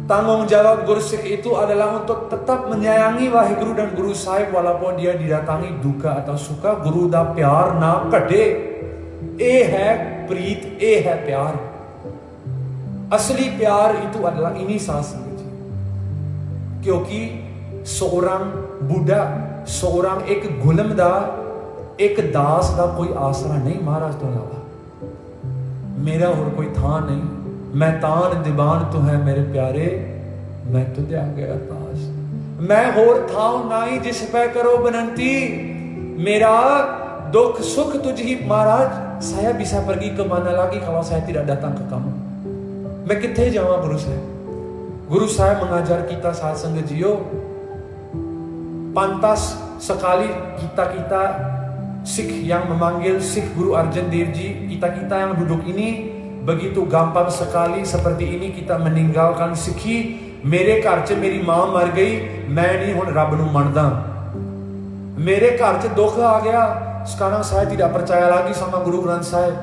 Tanggung jawab Gursik itu adalah untuk tetap menyayangi Waheguru dan Guru Sahib walaupun dia didatangi duka atau suka. Guru da pyar na kade. Eh hai preet, eh hai pyar. Asli pyar itu adalah ini sahaja. Kyonki seorang budak, seorang ek gulam da, ek das da koi asra nahi Maharaj to ilawa. Mera aur koi tha nahi. मैं तान दीवान तू है मेरे प्यारे, मैं तुझे आगे अरदास. मैं होर थाऊ नाई जिस पे करो बनंती, मेरा दुख सुख तुझ ही महाराज. Saya bisa pergi kemana lagi kalau saya tidak datang ke kamu? मैं किथे जावा गुरु साहब? Guru saya mengajar kita saat senggejiyo, pantas sekali kita Sikh yang memanggil Sikh Guru Arjan Dev Ji, kita yang duduk ini begitu gampang sekali seperti ini kita meninggalkan Sikhi. मेरे घर च मेरी मां मर गई, मैं नहीं हुण रब नूं मनदा. मेरे घर च दुख आ गया, sekarang saya tidak percaya lagi sama Guru Granth Sahib.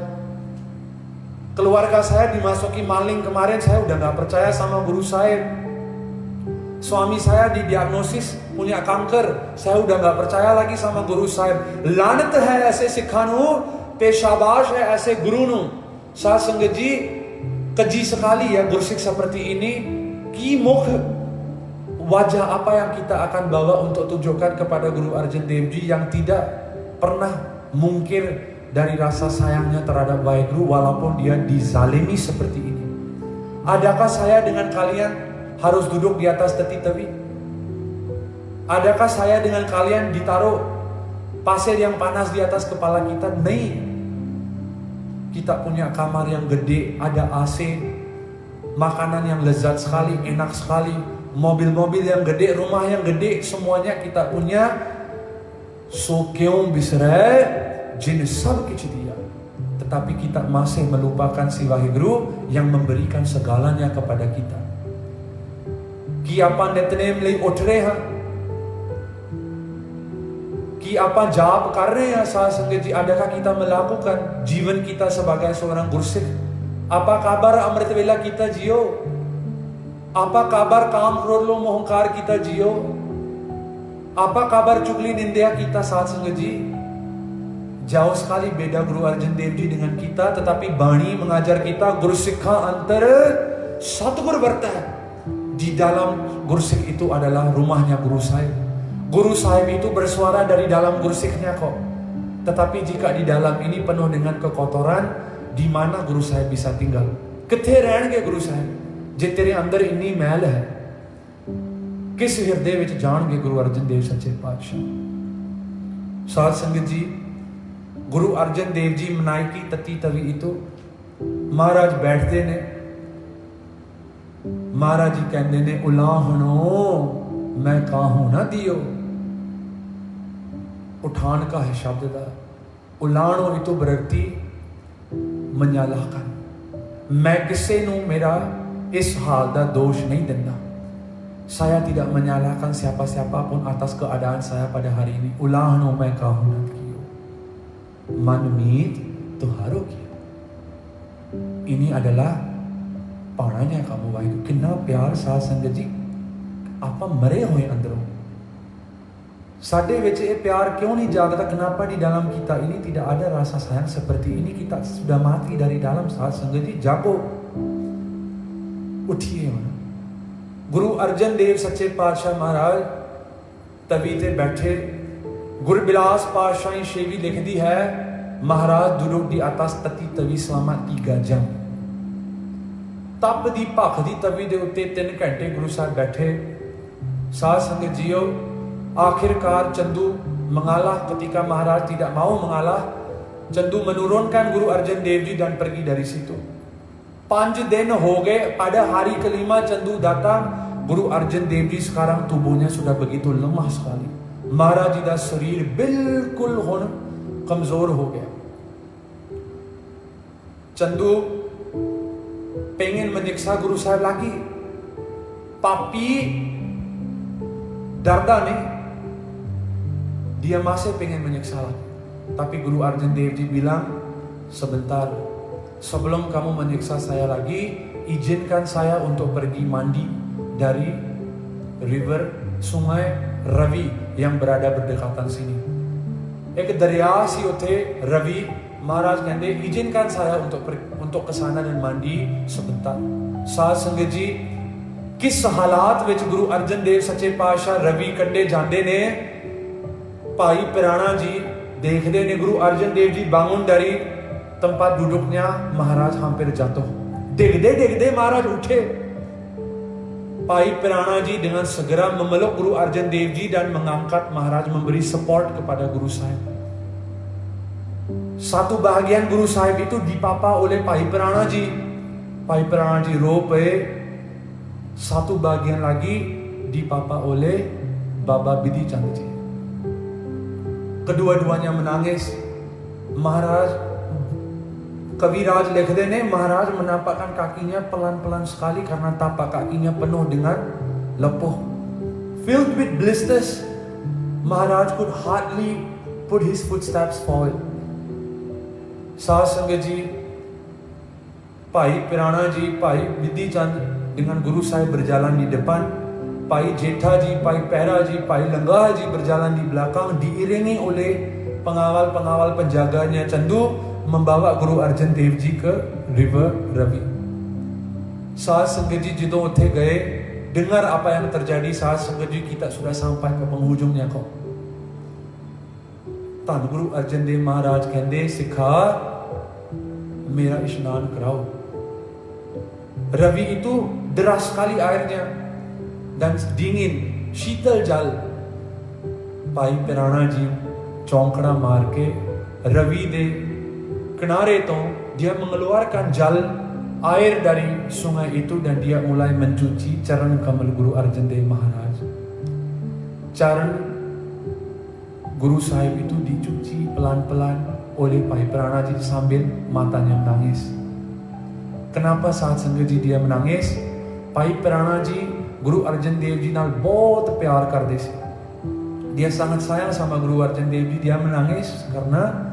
Keluarga saya dimasuki maling kemarin, saya udah gak percaya sama Guru Sahib. Suami saya didiagnosis punya kanker, saya udah gak percaya lagi sama Guru Sahib. लानत है ऐसे सिखां नूं ते शाबाश है ऐसे गुरु नूं. Saat संगत जी, keji sekali ya Gursik seperti ini. Ki mukh wajah apa yang kita akan bawa untuk tunjukkan kepada Guru Arjan Dev Ji yang tidak pernah mungkir dari rasa sayangnya terhadap Waheguru walaupun dia dizalimi seperti ini. Adakah saya dengan kalian harus duduk di atas teti-teti? Adakah saya dengan kalian ditaruh pasir yang panas di atas kepala kita? Nahi. Kita punya kamar yang gede, ada AC, makanan yang lezat sekali, enak sekali, mobil-mobil yang gede, rumah yang gede, semuanya kita punya. So kyun bisre jin sab kuch diya. Tetapi kita masih melupakan si Waheguru yang memberikan segalanya kepada kita. Ki apa netnem lai uth rahe hain, कि apa जाप कर रहे हैं साथ संगत जी, adakah kita melakukan जीवन kita sebagai seorang Gursik Apa kabar amrit vela kita jiyo? Apa kabar काम क्रोध लो मोहंकार kita जियो? Apa kabar चुगली निंदा kita साथ संगत जी? Jauh sekali beda Guru Arjan Dev Ji dengan kita, tetapi Bani mengajar kita Guru Sikha antar satu Guru bertah. Di dalam Guru Sikh itu adalah rumahnya Guru Sahib. Guru Sahib itu bersuara dari dalam Guru Sikhnya kok. Tetapi jika di dalam ini penuh dengan kekotoran, di mana Guru Sahib bisa tinggal? Kithe rehnge Guru Sahib? Je tere andar inni mail hai, किस हृदय विच जाणगे गुरु अर्जन देव सच्चे पातशाह। साध संगत जी, गुरु अर्जन देव जी मनाई की तती तवी इतो महाराज बैठते ने, महाराज जी कहते ने उलाहनो मैं काहू ना दियो। उठान का है शब्द दा, उलाहनो इतो बरती मन्याला कर, मैं किसे नू मेरा इस हाल दा दोष नहीं देना। Saya tidak menyalahkan siapa-siapa pun atas keadaan saya pada hari ini. Ulahno मैं काहू ना कियो, मनमीत तुहारो कियो। Ini adalah पाणanya kamu वाहिगुरु। किन्ना प्यार साध संगत जी, ਆਪਾਂ ਮਰੇ ਹੋਏ ਅੰਦਰੋਂ। ਸਾਡੇ ਵਿੱਚ ਇਹ ਪਿਆਰ ਕਿਉਂ ਨਹੀਂ ਜਾਗਦਾ? Kenapa di dalam kita ini tidak ada rasa sayang seperti ini? Kita sudah mati dari dalam. साध संगत जी जागो, उठिए। गुरु अर्जन देव सच्चे पातशाह महाराज तवी ते बैठे। गुरबिलास पातशाही शेवी लिखदी है, महाराज दुरुक दी आतास तती तवी सलामा ईगा जम। तप दी भख दी तवी दे उत्ते 3 घंटे गुरु साहब बैठे। साध संगत जीओ, आखिरकार चंदू मंगाला ketika महाराज tidak mau mengalah, Chandu menurunkan Guru Arjan Dev Ji dan pergi dari situ. 5 दिन हो गए, pada hari kelima Chandu datang. Guru Arjan Dev Ji sekarang tubuhnya sudah begitu lemah sekali. Maharaj Ji da शरीर बिल्कुल ਹੁਣ कमजोर हो गया. Chandu pengen menyiksa Guru Sahib lagi. Papi darda नहीं, dia masih pengen menyiksa lagi. Tapi Guru Arjan Dev Ji bilang, sebentar, sebelum kamu menyiksa saya lagi, izinkan saya untuk pergi mandi dari river sungai Ravi yang berada berdekatan sini. Ek darya si uthe Ravi. Maharaj कहते izinkan saya untuk ke sana dan mandi sebentar. साध संगत जी, किस हालात विच गुरु अर्जन देव सच्चे पातशाह रवि कड्डे जांदे ने। भाई पिराणा जी देखते ने गुरु अर्जन देव ji bangun dari tempat duduknya Maharaj hampir jatuh. Degde Maharaj uठे. Pai Pirana Ji dengan segera memeluk Guru Arjan Dev Ji dan mengangkat Maharaj, memberi support kepada Guru Sahib. Satu bahagian Guru Sahib itu dipapa oleh Pai Pirana Ji. Pai Pirana Ji ro pe. Satu bagian lagi dipapa oleh Baba Bidhi Chand Ji. Kedua-duanya menangis. Maharaj Kaviraj likhde ne, Maharaj menampakkan kakinya pelan-pelan sekali karena tapak kakinya penuh dengan lepuh. Filled with blisters, Maharaj could hardly put his footsteps forward. Saad Sangat Ji, Bhai Pirana Ji, Bhai Bidhi Chand dengan Guru Sahib berjalan di depan. Bhai Jetha Ji, Bhai Pehra Ji, Bhai Langah Ji berjalan di belakang, diiringi oleh pengawal-pengawal penjaganya. Chandu membawa Guru Arjan Dev Ji ke river Ravi. Saad Sangat Ji ਜਦੋਂ ਉੱਥੇ ਗਏ, dengar apa yang terjadi. Saad Sangat Ji, kita sudah sampai ke penghujungnya kok. ਧੰਨ Guru Arjan Dev Maharaj ਕਹਿੰਦੇ, ਸਿੱਖਾ ਮੇਰਾ ਇਸ਼ਨਾਨ ਕਰਾਓ. Ravi itu deras sekali airnya dan dingin, शीतल जल. Bhai Pirana Ji चौंकड़ा मार के Ravi de किनारे तो dia mengeluarkan jal air dari sungai itu dan dia mulai mencuci charan kamal Guru Arjan Dev Maharaj. Charan Guru Sahib itu dicuci pelan-pelan oleh Bhai Pirana Ji sambil matanya menangis. Kenapa Saad Sangat Ji dia menangis? Bhai Pirana Ji Guru Arjan Dev Ji ਨਾਲ बहुत प्यार ਕਰਦੇ ਸੀ. Dia sangat sayang sama Guru Arjan Dev Ji. Dia menangis karena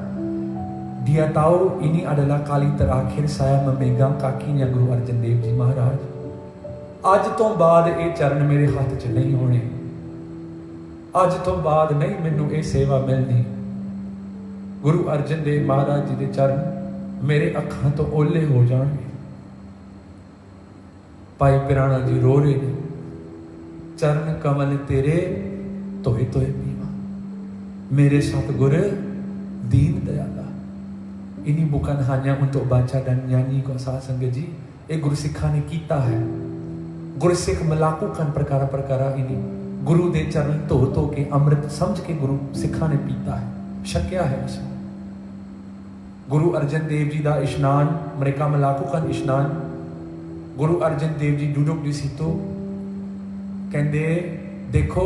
Dia tahu ini adalah kali terakhir saya memegang kakinya Guru Arjan Dev Ji Maharaj. ਅੱਜ ਤੋਂ ਬਾਅਦ ਇਹ ਚਰਨ ਮੇਰੇ ਹੱਥ 'ਚ ਨਹੀਂ ਹੋਣੇ, ਅੱਜ ਤੋਂ ਬਾਅਦ ਨਹੀਂ ਮੈਨੂੰ ਇਹ ਸੇਵਾ ਮਿਲਣੀ। ਗੁਰੂ ਅਰਜਨ ਦੇਵ ਮਹਾਰਾਜ ਜੀ ਦੇ ਚਰਨ ਮੇਰੇ ਅੱਖਾਂ ਤੋਂ ਓਲੇ ਹੋ ਜਾਣਗੇ। ਭਾਈ ਪਿਰਾਣਾ ਜੀ ਰੋ ਰਹੇ ਨੇ, ਚਰਨ ਕਮਲ ਤੇਰੇ ਧੋਏ ਧੋਏ ਪੀਵਾ, ਮੇਰੇ ਸਤਿਗੁਰ ਦੀਨ ਦਇਆਲਾ। Ini bukan hanya untuk baca dan nyanyi kok saat sangat ji. Guru Sikha ne kita hai. Guru Sikh melakukan perkara-perkara ini. Guru de charan ਧੋ ਕੇ ਅੰਮ੍ਰਿਤ ਸਮਝ ਕੇ ਗੁਰੂ ਸਿੱਖਾਂ ਨੇ ਪੀਤਾ ਹੈ, ਛਕਿਆ ਹੈ ਉਸ। ਗੁਰੂ ਅਰਜਨ ਦੇਵ ਜੀ ਦਾ ਇਸ਼ਨਾਨ, mereka melakukan ਇਸ਼ਨਾਨ। ਗੁਰੂ ਅਰਜਨ ਦੇਵ ਜੀ duduk di situ, ਕਹਿੰਦੇ ਦੇਖੋ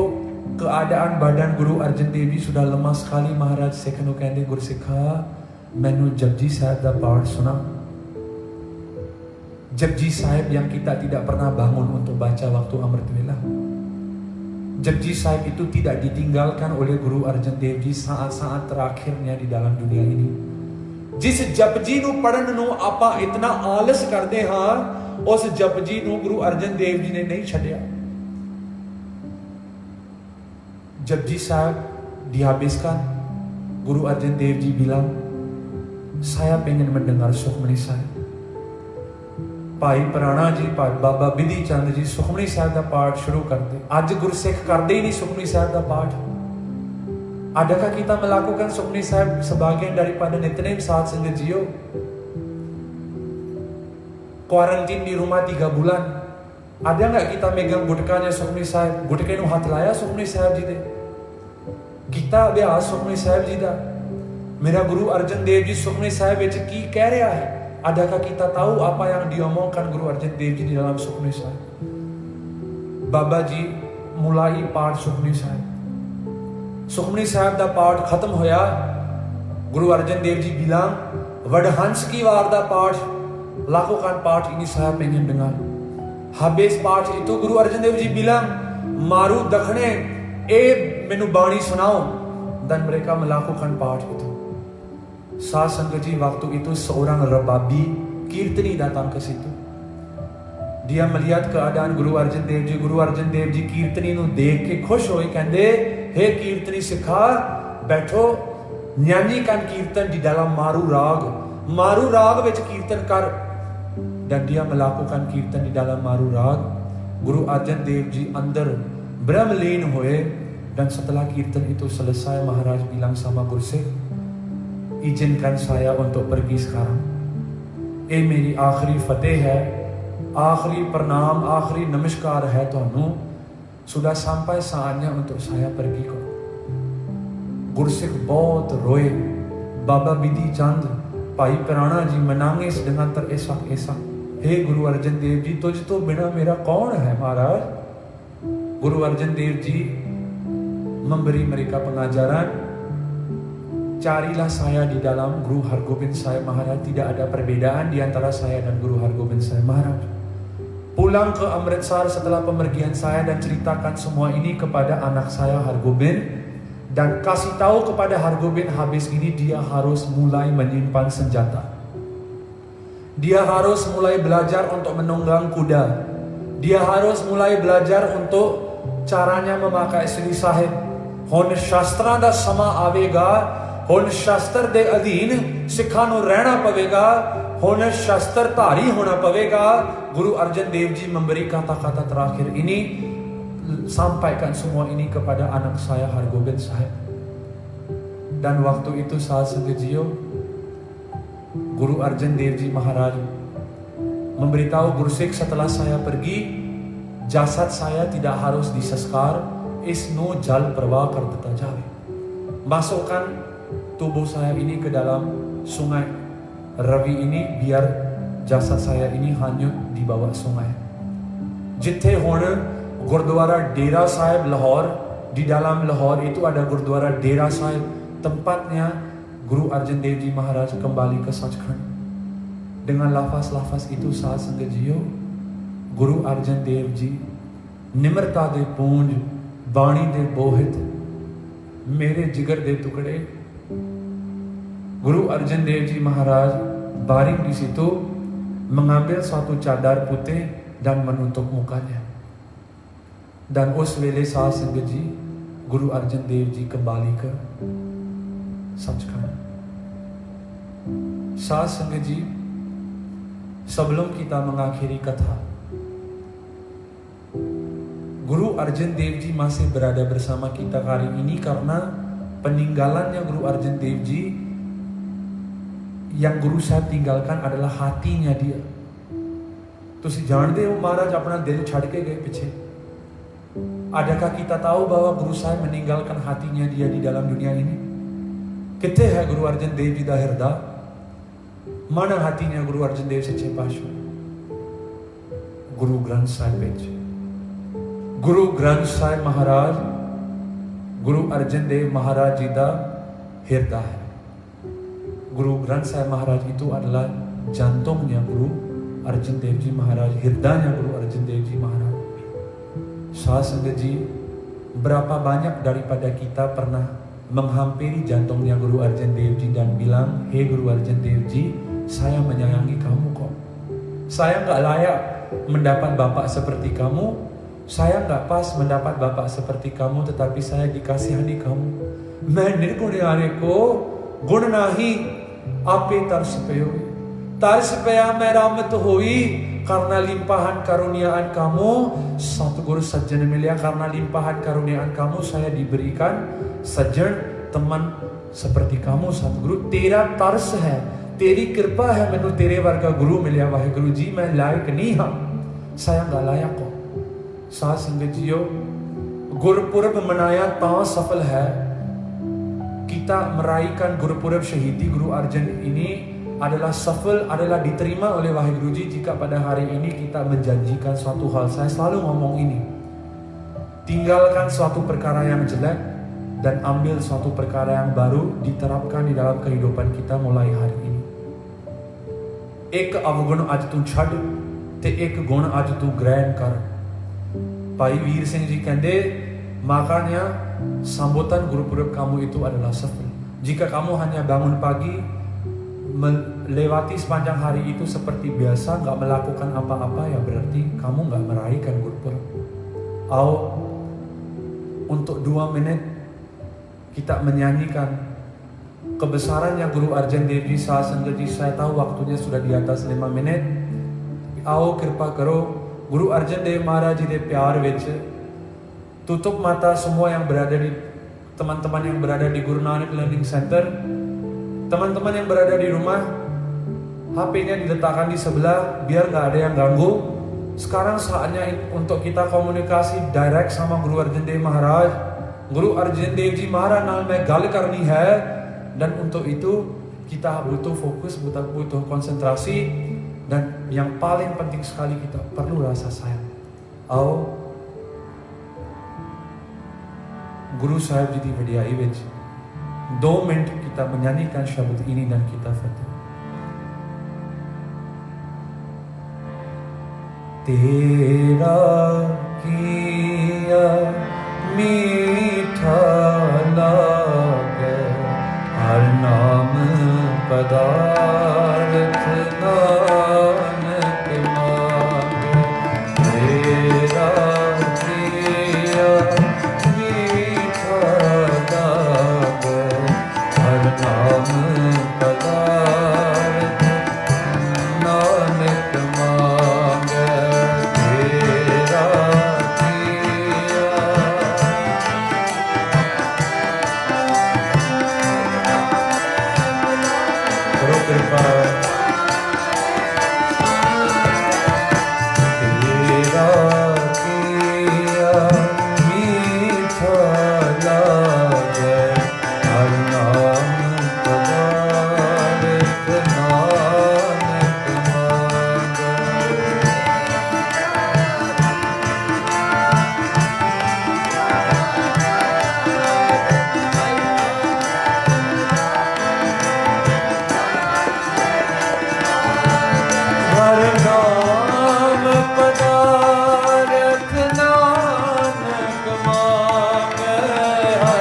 keadaan badan Guru Arjan Dev Ji sudah lemah sekali। Maharaj Sikh ਨੂੰ ਕਹਿੰਦੇ ਗੁਰਸਿੱਖਾ ਮੈਨੂੰ ਜਪਜੀ ਸਾਹਿਬ ਦਾ ਪਾਠ ਸੁਣਾ। Jepji Sahib yang kita tidak pernah bangun untuk baca waktu Amrit Vela. Jepji Sahib itu tidak ditinggalkan oleh Guru Arjan Dev Ji saat-saat terakhirnya di dalam dunia ini. जिस जपजी ਨੂੰ ਪੜਨ ਨੂੰ ਆਪਾਂ ਇਤਨਾ ਆਲਸ ਕਰਦੇ ਹਾਂ, ਉਸ ਜਪਜੀ ਨੂੰ ਗੁਰੂ ਅਰਜਨ ਦੇਵ ਜੀ ਨੇ ਨਹੀਂ ਛੱਡਿਆ। Jepji Sahib dihabiskan, Guru Arjan Dev Ji bilang, saya pengen mendengar Sukhmani Sahib। ਭਾਈ ਪ੍ਰਾਣਾ ਜੀ, ਭਾਈ ਬਾਬਾ ਬਿਧੀ ਚੰਦ ਜੀ ਸੁਖਮਨੀ ਸਾਹਿਬ ਦਾ ਪਾਠ ਸ਼ੁਰੂ ਕਰਦੇ। ਅੱਜ ਗੁਰਸਿੱਖ ਕਰਦੇ ਹੀ ਨਹੀਂ ਸੁਖਮਨੀ ਸਾਹਿਬ ਦਾ ਪਾਠ। Adakah kita melakukan Sukhmani Sahib sebagian daripada nitnem saat senggejiyo? Kuarantin di rumah 3 bulan, ada nggak kita megang gutkanya Sukhmani Sahib? Gutke nu hat laya Sukhmani Sahib ji de, kita ਅਭਿਆਸ Sukhmani Sahib ji da। मेरा Guru Arjan Dev Ji Sukhmani Sahib ਵਿੱਚ ਕੀ ਕਹਿ ਰਿਹਾ ਹੈ? Adakah kita tahu apa yang diomongkan Guru Arjan Dev Ji di dalam Sukhmani Sahib? Baba Ji mulai ਪਾਠ Sukhmani Sahib। Sukhmani Sahib ਦਾ ਪਾਠ ਖਤਮ ਹੋਇਆ, Guru Arjan Dev Ji bilang, Vadhans ki war ਦਾ ਪਾਠ, lakukan ਪਾਠ ini saya pengen dengar। Habis ਪਾਠ itu Guru Arjan Dev Ji bilang, Maru dakhne ਮੈਨੂੰ ਬਾਣੀ ਸੁਣਾਓ। Dan mereka melakukan ਪਾਠ itu। Saat sangat ji, waktu itu seorang rebabi kirtani datang ke situ। Dia melihat keadaan Guru Arjan Dev Ji। Guru Arjan Dev Ji kirtani ਨੂੰ ਦੇਖ ਕੇ ਖੁਸ਼ ਹੋਏ, ਕਹਿੰਦੇ हे ਕੀਰਤਨੀ ਸਿੱਖਾ, ਬੈਠੋ, nyanyikan ਕੀਰਤਨ di dalam maru rag। Maru rag ਵਿੱਚ ਕੀਰਤਨ ਕਰ। Dan dia melakukan ਕੀਰਤਨ di dalam maru rag। Guru Arjan Dev Ji अंदर brahmleen होए। Dan setelah ਕੀਰਤਨ itu selesai, Maharaj bilang sama Guru Sikh, izinkan saya untuk pergi sekarang। ਇਹ ਮੇਰੀ ਆਖਰੀ ਫਤਿਹ ਹੈ, ਆਖਰੀ ਪ੍ਰਣਾਮ, ਆਖਰੀ ਨਮਸਕਾਰ ਹੈ ਤੁਹਾਨੂੰ। sudah sampai saatnya untuk saya pergi kok। Guru Sikh बहुत रोए। Baba Bidhi Chand, भाई पिराना जी menangis dengan teresak-esak। हे Guru Arjan Dev Ji, तुझ तो बिना मेरा कौन है महाराज? Guru Arjan Dev Ji memberi mereka pengajaran, carilah saya di dalam Guru Hargobind Sahib Maharaj. Tidak ada perbedaan di antara saya dan Guru Hargobind Sahib Maharaj। Pulang ke Amritsar setelah pemergian saya dan ceritakan semua ini kepada anak saya Hargobind, dan kasih tahu kepada Hargobind, habis ini dia harus mulai menyimpan senjata. Dia harus mulai belajar untuk menunggang kuda. Dia harus mulai belajar untuk caranya memakai Sri Sahib। ਹੁਣ ਸ਼ਾਸਤਰਾਂ ਦਾ ਸਮਾਂ ਆਵੇਗਾ, ਹੁਣ ਸ਼ਾਸਤਰ ਦੇ ਅਧੀਨ ਸਿੱਖਾਂ ਨੂੰ ਰਹਿਣਾ ਪਵੇਗਾ, ਹੁਣ ਸ਼ਾਸਤਰ ਧਾਰੀ ਹੋਣਾ ਪਵੇਗਾ। Guru Arjan Dev Ji memberi kata-kata terakhir ini, sampaikan semua ini kepada anak saya Hargobind Sahib। Dan waktu itu saat segejiyo, Guru Arjan Dev Ji Maharaj memberitahu Guru Sikh, setelah saya pergi, jasad saya tidak harus diseskar, इसनो जल प्रवाह कर देता जावे। Masukkan tubuh saya ini ke dalam sungai Ravi ini, biar jasad saya ini hanyut di bawah sungai। Jithe ਹੁਣ ਗੁਰਦੁਆਰਾ ਡੇਰਾ ਸਾਹਿਬ Lahore, di dalam Lahore itu ada Gurdwara Dera Sahib, tempatnya Guru Arjan Dev Ji Maharaj kembali ke Sachkhand। Dengan lafaz-lafaz itu saat ਸੰਗਤਜੀਓ, Guru Arjan Dev Ji ਨਿਮਰਤਾ ਦੇ ਪੂੰਝ, ਬਾਣੀ ਦੇ ਬੋਹਿਤ, ਮੇਰੇ ਜਿਗਰ ਦੇ ਟੁਕੜੇ, Guru Arjan Dev Ji Maharaj baring di situ, mengambil suatu cadar putih dan menutup mukanya. Dan us wele saat Sangat Ji, Guru Arjan Dev Ji kembali ke Sachkhand. Saat Sangat Ji, sebelum kita mengakhiri katha, Guru Arjan Dev Ji masih berada bersama kita hari ini karena peninggalannya Guru Arjan Dev Ji yang Guru Sahib tinggalkan adalah hatinya dia. तुसी जानते हो महाराज अपना दिल छड़ के गए पीछे. Adakah kita tahu bahwa Guru Sahib meninggalkan hatinya dia di dalam dunia ini? किथे है Guru Arjan Dev Ji दा हिरदा? Mana hatinya Guru Arjan Dev सच्चे पातशाह? Guru Granth Sahib ਵਿੱਚ. Guru Granth Sahib Maharaj Guru Arjan Dev Maharaj Ji da hirda hai. Guru Granth Sahib Maharaj itu adalah jantungnya Guru Arjan Dev Ji Maharaj, hirdanya Guru Arjan Dev Ji Maharaj. Saat Sangat Ji, berapa banyak daripada kita pernah menghampiri jantungnya Guru Arjan Dev Ji dan bilang, "Hei Guru Arjan Dev Ji, saya menyayangi kamu kok. Saya nggak layak mendapat bapak seperti kamu. Saya nggak pas mendapat bapak seperti kamu, tetapi saya dikasihani kamu. मैं निर्गुण्यारे को गुण नाही आपे तरस पयो. Tarus supaya merahmat hoi karena limpahan karuniaan kamu. Satguru sajjan milia, karena limpahan karuniaan kamu saya diberikan sajjan teman seperti kamu Satguru. Tera tarus hai, teri kripa hai, mainu tere varga guru milya Waheguru Ji. मैं लायक नहीं हाँ, saya nggak layak kok. साथ संगत जियो, गुरपुरब मनाया ता सफल है. Kita meraihkan Gurupurab Syahidi Guru Arjan ini adalah safal, adalah diterima oleh Waheguru Ji jika pada hari ini kita menjanjikan suatu hal. Saya selalu ngomong ini, tinggalkan suatu perkara yang jelek dan ambil suatu perkara yang baru, diterapkan di dalam kehidupan kita mulai hari ini. Ek avgun aj tu chhad te ek gun aj tu ग्रहण कर. Pai Veer Singh Ji कहते, makanya sambutan Gurupurab kamu itu adalah safal. Jika kamu hanya bangun pagi, melewati sepanjang hari itu seperti biasa, nggak melakukan apa-apa, ya berarti kamu nggak meraihkan Gurupurab. Untuk 2 menit kita menyanyikan kebesarannya Guru Arjan Dev Ji Saat Sangat Ji. Saya tahu waktunya sudah di atas 5 menit. आओ कृपा करो Guru Arjan Dev Maharaj Ji de प्यार विच tutup mata semua yang berada di teman-teman yang berada di Guru Nanak Learning Center. Teman-teman yang berada di rumah, HP-nya diletakkan di sebelah biar nggak ada yang ganggu. Sekarang saatnya untuk kita komunikasi direct sama Guru Arjan Dev Maharaj. Guru Arjan Dev Ji Maharaj naal mein gal karni hai, dan untuk itu kita butuh fokus, butuh konsentrasi, dan yang paling penting sekali kita perlu rasa sayang. Guru Sahib Ji di Vadiai ਵਿੱਚ 2 minute kita menyanyikan syabad ini dan kita fatih. Tera kiya meetha lage har naam padarth nanak maage. Tera kiya meetha lage har naam padarth nanak maage. Tera kiya karo kripa. Tera kiya meetha lage har naam padarth nanak maage. हर नाम पदारथ नानक मांगे. हर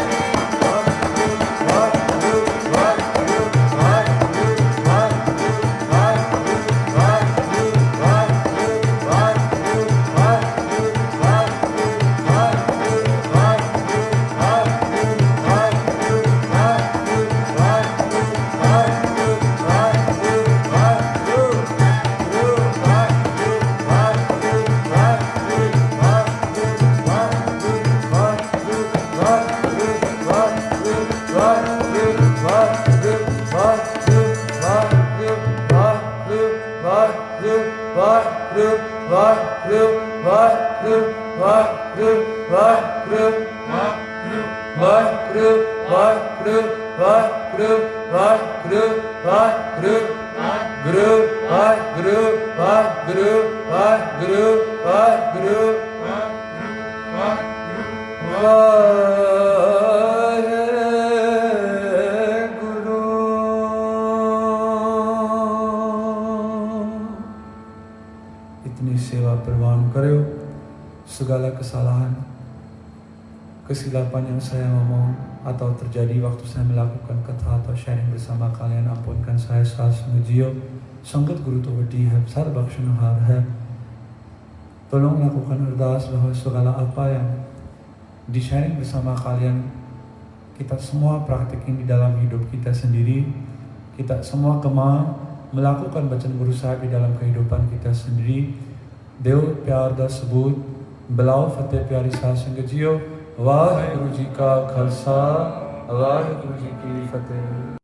Vaheguru, Vaheguru, Vaheguru, Vaheguru, Vaheguru, Guru, Vaheguru, Vaheguru, Vaheguru, Vaheguru, Itni sewa perwan karo, segala kesalahan, kesilapan yang saya ngomong atau terjadi waktu saya melakukan kata atau sharing bersama kalian, ampunkan saya sasungguh. Sangat Guru to Verdihab, Sarbakshanahar hai. Tolong lakukan ardas bahwa segala apa yang di-sharing bersama kalian, kita semua praktekin di dalam hidup kita sendiri. Kita semua melakukan bacaan Guru Sahib di dalam kehidupan kita sendiri. Deo pyar da sabut, belao fateh pyari sath sangat jiyo. Vaheguru ji ka khalsa, Vaheguru ji ki fateh.